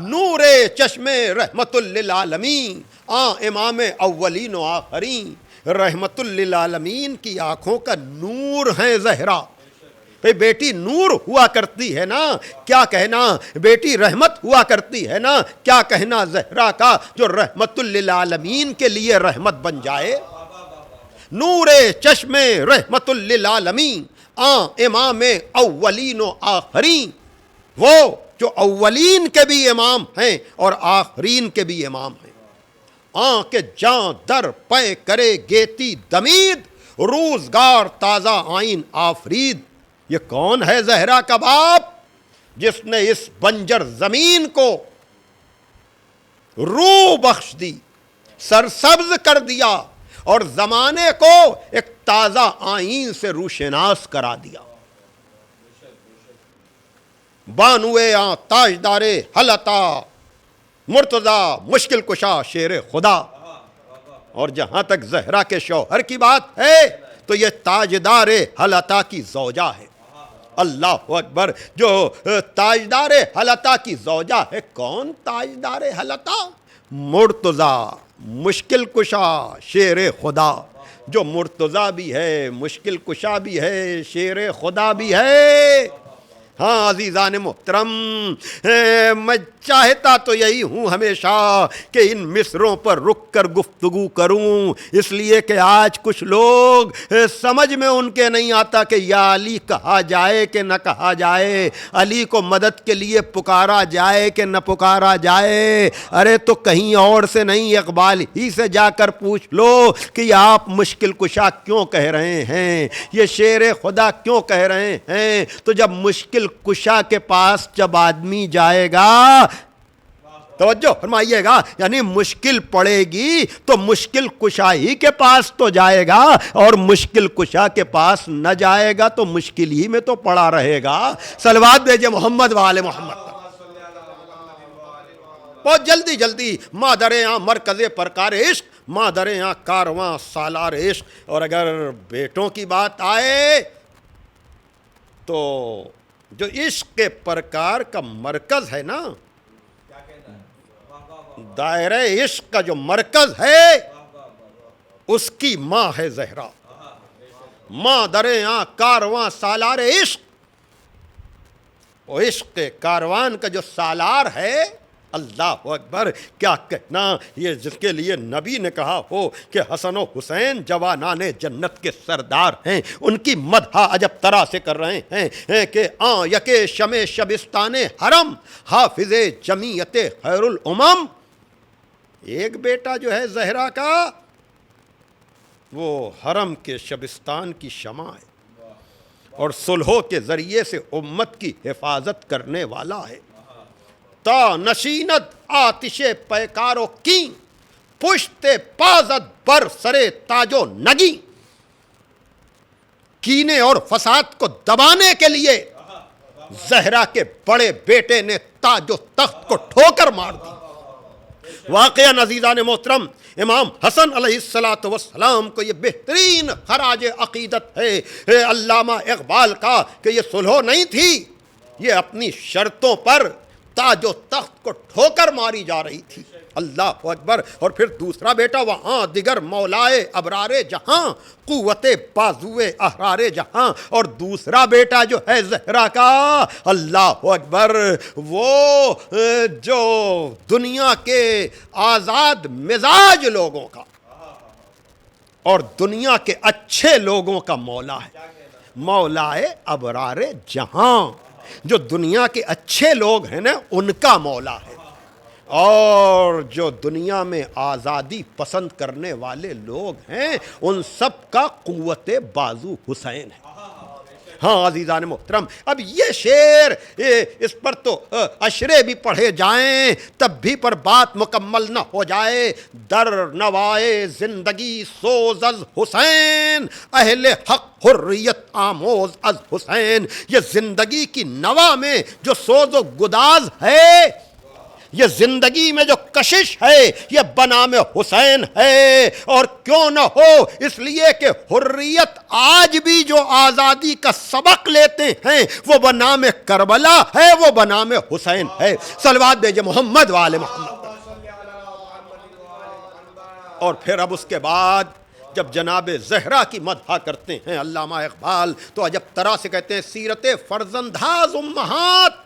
نور چشم رحمت للعالمین، امام اولین و آخرین، رحمت للعالمین کی آنکھوں کا نور ہے زہرا۔ بیٹی نور ہوا کرتی ہے نا، کیا کہنا بیٹی رحمت ہوا کرتی ہے نا، کیا کہنا زہرا کا جو رحمت للعالمین کے لیے رحمت بن جائے۔ نور چشم رحمت للعالمین، امام اولین و آخرین، وہ جو اولین کے بھی امام ہیں اور آخرین کے بھی امام ہیں۔ کہ جاں در پے کرے گیتی دمید، روزگار تازہ آئین آفرید۔ یہ کون ہے زہرا کا باپ جس نے اس بنجر زمین کو روح بخش دی، سرسبز کر دیا اور زمانے کو ایک تازہ آئین سے روشناس کرا دیا۔ بانوے تاجدار حلتا، مرتضی مشکل کشا شیر خدا۔ اور جہاں تک زہرا کے شوہر کی بات ہے تو یہ تاجدار حلتا کی زوجہ ہے۔ اللہ اکبر، جو تاجدار حلتا کی زوجہ ہے، کون تاجدار حلتا؟ مرتضی مشکل کشا شیر خدا، جو مرتضی بھی ہے، مشکل کشا بھی ہے، شیر خدا بھی ہے۔ ہاں عزیزان محترم، میں چاہتا تو یہی ہوں ہمیشہ کہ ان مصروں پر رک کر گفتگو کروں، اس لیے کہ آج کچھ لوگ سمجھ میں ان کے نہیں آتا کہ یا علی کہا جائے کہ نہ کہا جائے، علی کو مدد کے لیے پکارا جائے کہ نہ پکارا جائے۔ ارے تو کہیں اور سے نہیں، اقبال ہی سے جا کر پوچھ لو کہ آپ مشکل کشا کیوں کہہ رہے ہیں، یہ شیر خدا کیوں کہہ رہے ہیں۔ تو جب مشکل کشا کے پاس جب آدمی جائے گا، توجہ فرمائیے گا، یعنی مشکل پڑے گی تو مشکل کشا ہی کے پاس تو جائے گا، اور مشکل کشا کے پاس نہ جائے گا تو مشکل ہی میں تو پڑا رہے گا۔ صلوات بھیجے محمد و آل محمد۔ بہت جلدی جلدی مادر مرکز پرکار عشق، مادر کارواں سالار عشق۔ اور اگر بیٹوں کی بات آئے تو جو عشق کے پرکار کا مرکز ہے نا، دائرہ عشق کا جو مرکز ہے، اس کی ماں ہے زہرا، ماں درے کارواں سالار عشق۔ وہ عشق کے کاروان کا جو سالار ہے، اللہ اکبر، کیا کہنا، یہ جس کے لیے نبی نے کہا ہو کہ حسن و حسین جوانان جنت کے سردار ہیں، ان کی مدح عجب طرح سے کر رہے ہیں کہ یکے شم شبستان حرم، حافظ جمیعت خیر الامم۔ ایک بیٹا جو ہے زہرا کا، وہ حرم کے شبستان کی شمع ہے اور صلحوں کے ذریعے سے امت کی حفاظت کرنے والا ہے۔ تا نشینت آتش پیکارو کی، پشت پازد بر سرے تاج و نگی۔ کینے اور فساد کو دبانے کے لیے زہرا کے بڑے بیٹے نے تاج و تخت کو ٹھوکر مار دی۔ واقعہ عزیزان محترم، امام حسن علیہ السلام کو یہ بہترین خراج عقیدت ہے علامہ اقبال کا کہ یہ صلح نہیں تھی، یہ اپنی شرطوں پر تاج و تخت کو ٹھوکر ماری جا رہی تھی۔ اللہ اکبر۔ اور پھر دوسرا بیٹا وہاں دیگر مولائے ابرار جہاں، قوت بازوئے احرار جہاں۔ اور دوسرا بیٹا جو ہے زہرا کا، اللہ اکبر، وہ جو دنیا کے آزاد مزاج لوگوں کا اور دنیا کے اچھے لوگوں کا مولا ہے، مولائے ابرار جہاں، جو دنیا کے اچھے لوگ ہیں نا ان کا مولا ہے، اور جو دنیا میں آزادی پسند کرنے والے لوگ ہیں ان سب کا قوت بازو حسین ہے۔ ہاں عزیزان محترم، اب یہ شعر اس پر تو اشرے بھی پڑھے جائیں تب بھی پر بات مکمل نہ ہو جائے۔ در نوائے زندگی سوز از حسین، اہل حق حریت آموز از حسین۔ یہ زندگی کی نوا میں جو سوز و گداز ہے، یہ زندگی میں جو کشش ہے، یہ بنام حسین ہے۔ اور کیوں نہ ہو، اس لیے کہ حریت آج بھی جو آزادی کا سبق لیتے ہیں وہ بنام کربلا ہے، وہ بنام حسین ہے۔ صلوات بھیجے محمد وآل محمد۔ اور پھر اب اس کے بعد جب جناب زہرا کی مدح کرتے ہیں علامہ اقبال تو عجب طرح سے کہتے ہیں سیرت فرزنداز امہات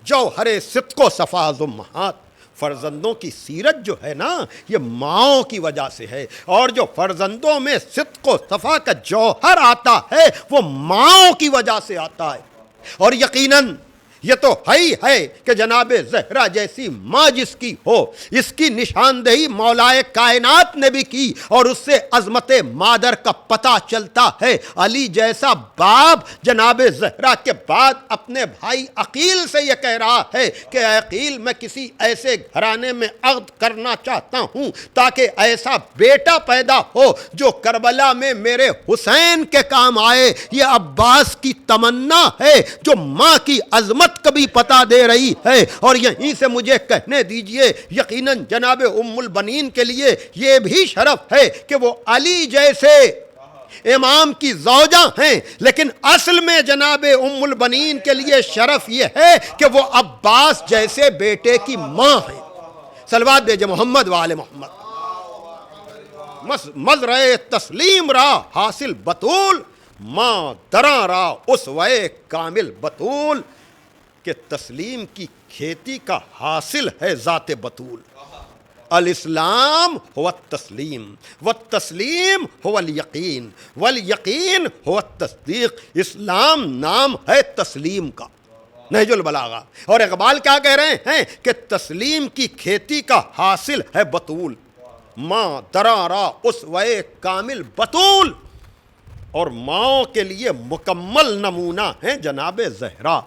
جوہر صدق و صفاز امہات۔ فرزندوں کی سیرت جو ہے نا یہ ماؤں کی وجہ سے ہے، اور جو فرزندوں میں صدق و صفا کا جوہر آتا ہے وہ ماؤں کی وجہ سے آتا ہے۔ اور یقیناً یہ تو ہی ہے کہ جناب زہرا جیسی ماں جس کی ہو، اس کی نشاندہی مولائے کائنات نے بھی کی، اور اس سے عظمت مادر کا پتہ چلتا ہے۔ علی جیسا باپ جناب زہرا کے بعد اپنے بھائی عقیل سے یہ کہہ رہا ہے کہ اے عقیل، میں کسی ایسے گھرانے میں عقد کرنا چاہتا ہوں تاکہ ایسا بیٹا پیدا ہو جو کربلا میں میرے حسین کے کام آئے۔ یہ عباس کی تمنا ہے جو ماں کی عظمت کبھی پتا دے رہی ہے۔ اور یہیں سے مجھے کہنے دیجئے، یقیناً جناب ام البنین کے لیے یہ بھی شرف ہے کہ وہ علی جیسے امام کی زوجہ ہیں، لیکن اصل میں جناب ام البنین کے لیے شرف یہ ہے کہ وہ عباس جیسے بیٹے کی ماں ہیں۔ صلوات بھیجے محمد وآل محمد۔ مزرع تسلیم را حاصل بطول، ماں دراں را اسوہ کامل بطول، کہ تسلیم کی کھیتی کا حاصل ہے ذات بطول۔ الاسلام هو التسلیم والتسلیم هو الیقین والیقین هو التصدیق۔ اسلام نام ہے تسلیم کا، نہج البلاغہ۔ اور اقبال کیا کہہ رہے ہیں کہ تسلیم کی کھیتی کا حاصل ہے بطول، ماں دراں را اسوہ کامل بطول، اور ماؤں کے لیے مکمل نمونہ ہیں جناب زہرا۔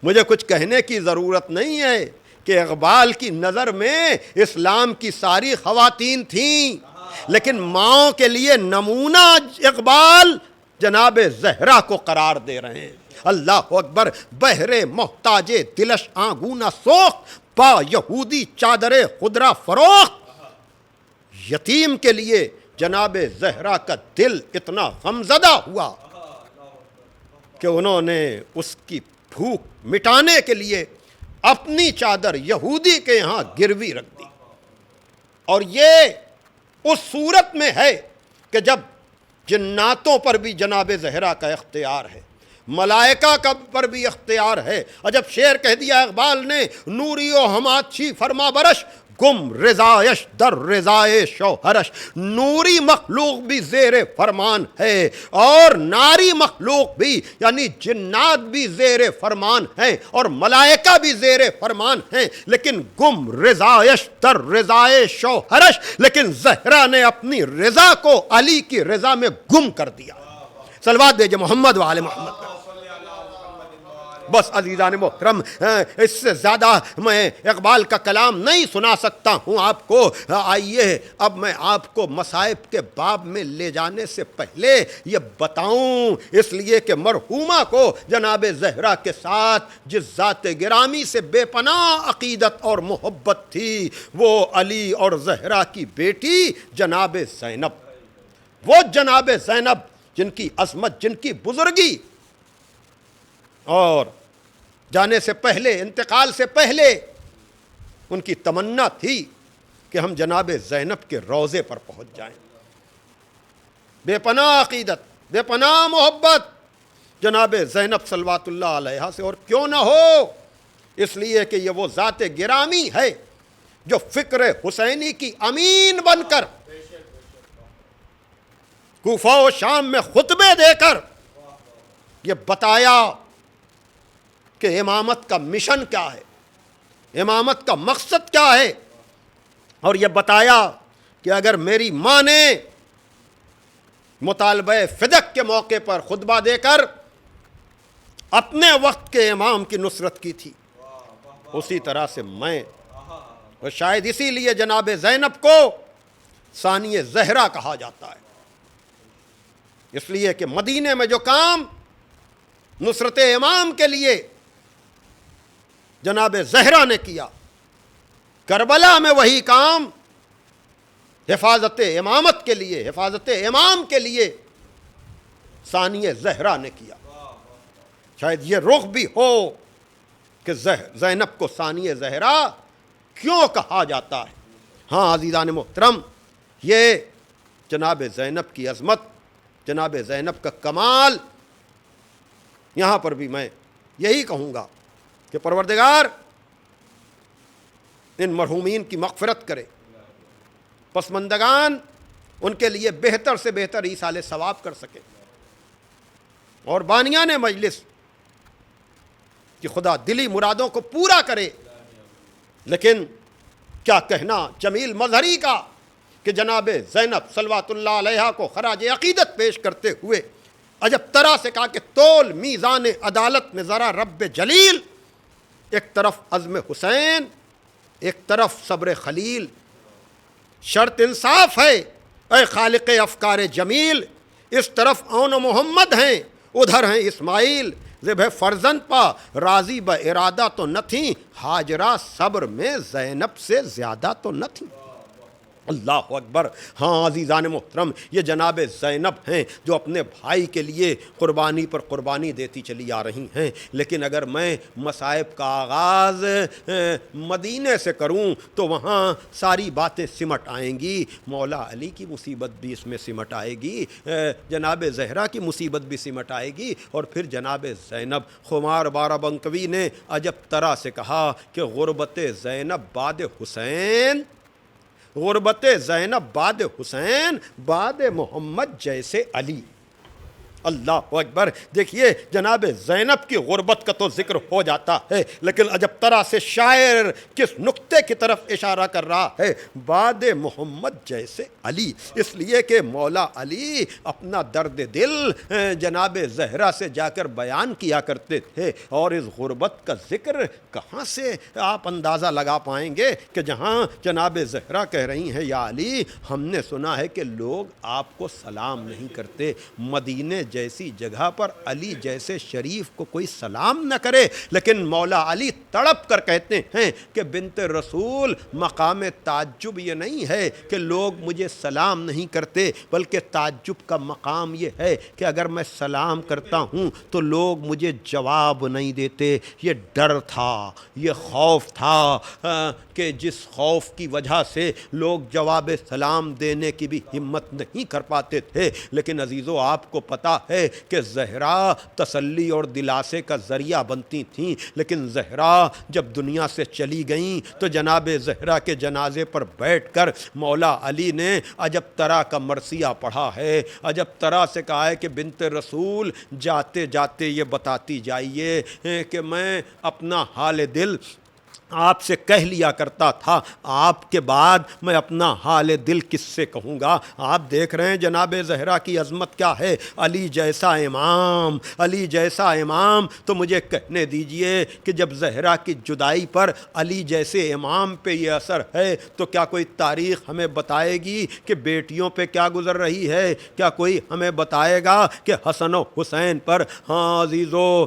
مجھے کچھ کہنے کی ضرورت نہیں ہے کہ اقبال کی نظر میں اسلام کی ساری خواتین تھیں، لیکن ماؤں کے لیے نمونہ اقبال جناب زہرا کو قرار دے رہے ہیں۔ اللہ اکبر۔ بہرے محتاج دلش آنگونا سوخت، پا یہودی چادر خدرہ فروخت۔ یتیم کے لیے جناب زہرا کا دل اتنا غمزدہ ہوا کہ انہوں نے اس کی بھوک مٹانے کے لیے اپنی چادر یہودی کے یہاں گروی رکھ دی۔ اور یہ اس صورت میں ہے کہ جب جناتوں پر بھی جناب زہرا کا اختیار ہے، ملائکہ کا پر بھی اختیار ہے۔ اور جب شعر کہہ دیا اقبال نے، نوری و ہماچھی فرما برش، گم رضایش در رضائے شوہرش۔ نوری مخلوق بھی زیر فرمان ہے اور ناری مخلوق بھی یعنی جنات بھی زیر فرمان ہیں اور ملائکہ بھی زیر فرمان ہیں، لیکن گم رضایش در رضائے شوہرش، لیکن زہرا نے اپنی رضا کو علی کی رضا میں گم کر دیا۔ صلوات بھیجے محمد وآل محمد۔ بس عزیزان محترم، اس سے زیادہ میں اقبال کا کلام نہیں سنا سکتا ہوں آپ کو۔ آئیے اب میں آپ کو مصائب کے باب میں لے جانے سے پہلے یہ بتاؤں، اس لیے کہ مرحومہ کو جناب زہرا کے ساتھ جس ذات گرامی سے بے پناہ عقیدت اور محبت تھی، وہ علی اور زہرا کی بیٹی جناب زینب، وہ جناب زینب جن کی عظمت، جن کی بزرگی، اور جانے سے پہلے، انتقال سے پہلے ان کی تمنا تھی کہ ہم جناب زینب کے روضے پر پہنچ جائیں۔ بے پناہ عقیدت، بے پناہ محبت جناب زینب صلوات اللہ علیہا سے، اور کیوں نہ ہو، اس لیے کہ یہ وہ ذات گرامی ہے جو فکر حسینی کی امین بن کر کوفہ و شام میں خطبے دے کر یہ بتایا کہ امامت کا مشن کیا ہے، امامت کا مقصد کیا ہے، اور یہ بتایا کہ اگر میری ماں نے مطالبہ فدق کے موقع پر خطبہ دے کر اپنے وقت کے امام کی نصرت کی تھی، اسی طرح سے میں، اور شاید اسی لیے جناب زینب کو ثانی زہرا کہا جاتا ہے، اس لیے کہ مدینے میں جو کام نصرت امام کے لیے جناب زہرا نے کیا، کربلا میں وہی کام حفاظت امامت کے لیے، حفاظت امام کے لیے ثانی زہرا نے کیا۔ شاید یہ رخ بھی ہو کہ زینب کو ثانی زہرا کیوں کہا جاتا ہے۔ ہاں عزیزان محترم، یہ جناب زینب کی عظمت، جناب زینب کا کمال، یہاں پر بھی میں یہی کہوں گا کہ پروردگار ان مرحومین کی مغفرت کرے، پسماندگان ان کے لیے بہتر سے بہتر ایصال ثواب کر سکے، اور بانیان مجلس کہ خدا دلی مرادوں کو پورا کرے۔ لیکن کیا کہنا جمیل مظہری کا کہ جناب زینب صلوات اللہ علیہا کو خراج عقیدت پیش کرتے ہوئے عجب طرح سے کہا کہ تول میزان عدالت میں ذرا رب جلیل، ایک طرف عزم حسین، ایک طرف صبر خلیل، شرط انصاف ہے اے خالق افکار جمیل، اس طرف اون محمد ہیں ادھر ہیں اسماعیل، ذبح فرزند پا راضی با ارادہ تو نہ تھیں، ہاجرہ صبر میں زینب سے زیادہ تو نہ تھیں۔ اللہ اکبر۔ ہاں عزیزان محترم، یہ جناب زینب ہیں جو اپنے بھائی کے لیے قربانی پر قربانی دیتی چلی آ رہی ہیں، لیکن اگر میں مصائب کا آغاز مدینے سے کروں تو وہاں ساری باتیں سمٹ آئیں گی، مولا علی کی مصیبت بھی اس میں سمٹ آئے گی، جناب زہرا کی مصیبت بھی سمٹ آئے گی، اور پھر جناب زینب۔ خمار بارہ بنکوی نے عجب طرح سے کہا کہ غربت زینب بعد حسین، غربت زینب بعد حسین، بعد محمد جیسے علی۔ اللہ اکبر۔ دیکھیے جناب زینب کی غربت کا تو ذکر ہو جاتا ہے، لیکن عجب طرح سے شاعر کس نقطے کی طرف اشارہ کر رہا ہے، بعد محمد جیسے علی، اس لیے کہ مولا علی اپنا درد دل جناب زہرا سے جا کر بیان کیا کرتے تھے، اور اس غربت کا ذکر کہاں سے آپ اندازہ لگا پائیں گے کہ جہاں جناب زہرا کہہ رہی ہیں یا علی، ہم نے سنا ہے کہ لوگ آپ کو سلام نہیں کرتے، مدینے جیسی جگہ پر علی جیسے شریف کو کوئی سلام نہ کرے، لیکن مولا علی تڑپ کر کہتے ہیں کہ بنت رسول مقام تعجب یہ نہیں ہے کہ لوگ مجھے سلام نہیں کرتے، بلکہ تعجب کا مقام یہ ہے کہ اگر میں سلام کرتا ہوں تو لوگ مجھے جواب نہیں دیتے۔ یہ ڈر تھا، یہ خوف تھا کہ جس خوف کی وجہ سے لوگ جواب سلام دینے کی بھی ہمت نہیں کر پاتے تھے۔ لیکن عزیزو آپ کو پتہ ہے کہ زہرا تسلی اور دلاسے کا ذریعہ بنتی تھیں، لیکن زہرا جب دنیا سے چلی گئیں تو جناب زہرا کے جنازے پر بیٹھ کر مولا علی نے عجب طرح کا مرثیہ پڑھا ہے، عجب طرح سے کہا ہے کہ بنت رسول جاتے جاتے یہ بتاتی جائیے کہ میں اپنا حال دل آپ سے کہہ لیا کرتا تھا، آپ کے بعد میں اپنا حال دل کس سے کہوں گا۔ آپ دیکھ رہے ہیں جناب زہرا کی عظمت کیا ہے، علی جیسا امام، علی جیسا امام۔ تو مجھے کہنے دیجئے کہ جب زہرا کی جدائی پر علی جیسے امام پہ یہ اثر ہے تو کیا کوئی تاریخ ہمیں بتائے گی کہ بیٹیوں پہ کیا گزر رہی ہے؟ کیا کوئی ہمیں بتائے گا کہ حسن و حسین پر؟ ہاں عزیزو،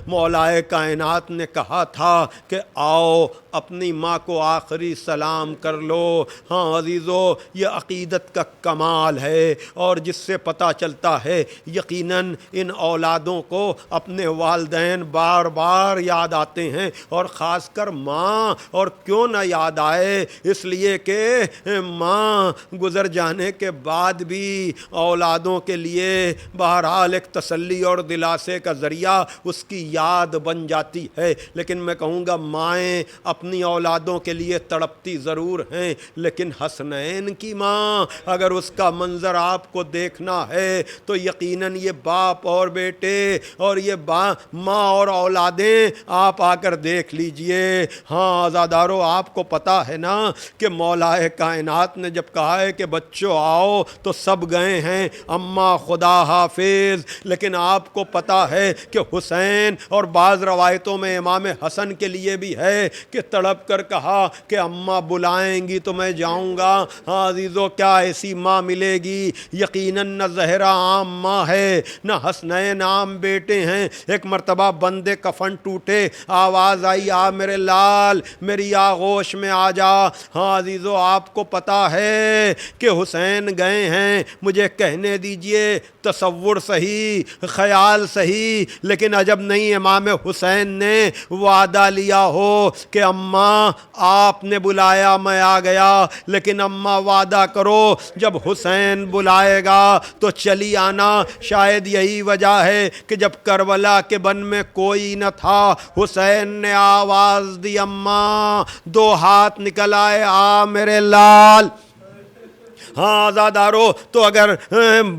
مولائے کائنات نے کہا تھا کہ آؤ اپنی ماں کو آخری سلام کر لو۔ ہاں عزیزو، یہ عقیدت کا کمال ہے، اور جس سے پتہ چلتا ہے یقیناً ان اولادوں کو اپنے والدین بار بار یاد آتے ہیں، اور خاص کر ماں، اور کیوں نہ یاد آئے، اس لیے کہ ماں گزر جانے کے بعد بھی اولادوں کے لیے بہرحال ایک تسلی اور دلاسے کا ذریعہ اس کی یاد بن جاتی ہے۔ لیکن میں کہوں گا مائیں اپنی اولادوں کے لیے تڑپتی ضرور ہیں، لیکن حسنین کی ماں اگر اس کا منظر آپ کو دیکھنا ہے تو یقیناً یہ باپ اور بیٹے اور یہ ماں اور اولادیں آپ آ کر دیکھ لیجئے۔ ہاں عزادارو، آپ کو پتہ ہے نا کہ مولا کائنات نے جب کہا ہے کہ بچوں آؤ تو سب گئے ہیں، اماں خدا حافظ، لیکن آپ کو پتہ ہے کہ حسین اور بعض روایتوں میں امام حسن کے لیے بھی ہے کہ تڑپ کر کہا کہ اماں بلائیں گی تو میں جاؤں گا۔ ہاں عزیزو، کیا ایسی ماں ملے گی؟ یقیناً نہ زہرا عام ماں ہے، نہ حسنین عام بیٹے ہیں۔ ایک مرتبہ بندے کفن ٹوٹے، آواز آئی آ میرے لال، میری آغوش میں آ جا۔ ہاں عزیزو، آپ کو پتہ ہے کہ حسین گئے ہیں، مجھے کہنے دیجئے تصور صحیح، خیال صحیح، لیکن عجب نہیں امام حسین نے وعدہ لیا ہو کہ اماں آپ نے بلایا میں آ گیا، لیکن اماں وعدہ کرو جب حسین بلائے گا تو چلی آنا۔ شاید یہی وجہ ہے کہ جب کربلا کے بن میں کوئی نہ تھا، حسین نے آواز دی اماں، دو ہاتھ نکل آئے آ میرے لال۔ ہاں عزادارو، تو اگر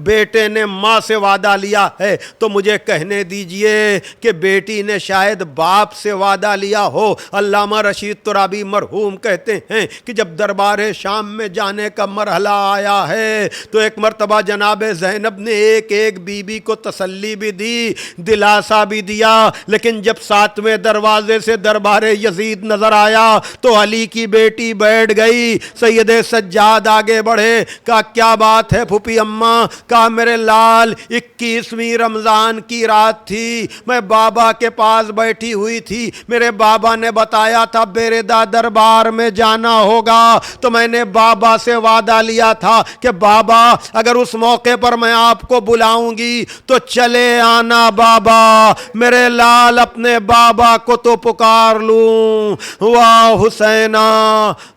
بیٹے نے ماں سے وعدہ لیا ہے تو مجھے کہنے دیجئے کہ بیٹی نے شاید باپ سے وعدہ لیا ہو۔ علامہ رشید ترابی مرحوم کہتے ہیں کہ جب دربار شام میں جانے کا مرحلہ آیا ہے تو ایک مرتبہ جناب زینب نے ایک ایک بی بی کو تسلی بھی دی، دلاسا بھی دیا، لیکن جب 7ویں دروازے سے دربار یزید نظر آیا تو علی کی بیٹی بیٹھ گئی۔ سید سجاد آگے بڑھے، کہا کیا بات ہے پھوپھی اماں؟ کہا میرے لال 21ویں رمضان کی رات تھی، میں بابا کے پاس بیٹھی ہوئی تھی، میرے بابا نے بتایا تھا بیردا دربار میں جانا ہوگا، تو میں نے بابا سے وعدہ لیا تھا کہ بابا اگر اس موقع پر میں آپ کو بلاؤں گی تو چلے آنا بابا۔ میرے لال اپنے بابا کو تو پکار لوں۔ واہ حسینہ،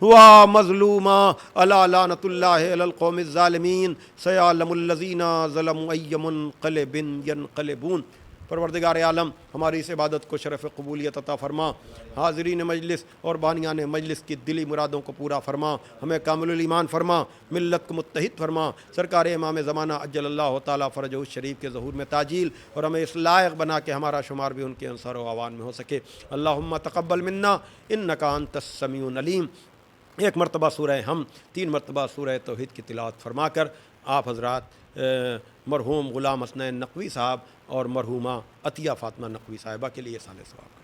واہ مظلومہ، الا لعنت اللہ علی القوم الظالمین، سیعلم الذین ظلموا ای منقلب ینقلبون۔ پروردگار عالم ہماری اس عبادت کو شرف قبولیت عطا فرما، حاضرین مجلس اور بانیان مجلس کی دلی مرادوں کو پورا فرما، ہمیں کامل الایمان فرما، ملت کو متحد فرما، سرکار امام زمانہ عجل اللہ تعالیٰ فرجہ الشریف کے ظہور میں تاجیل، اور ہمیں اس لائق بنا کہ ہمارا شمار بھی ان کے انصار و اعوان میں ہو سکے۔ اللہم تقبل منا انک انت السمیع العلیم۔ ایک مرتبہ سورہ ہم، 3 مرتبہ سورہ توحید کی تلاوت فرما کر آپ حضرات مرحوم غلام حسنین نقوی صاحب اور مرحومہ عطیہ فاطمہ نقوی صاحبہ کے لیے سال ثواب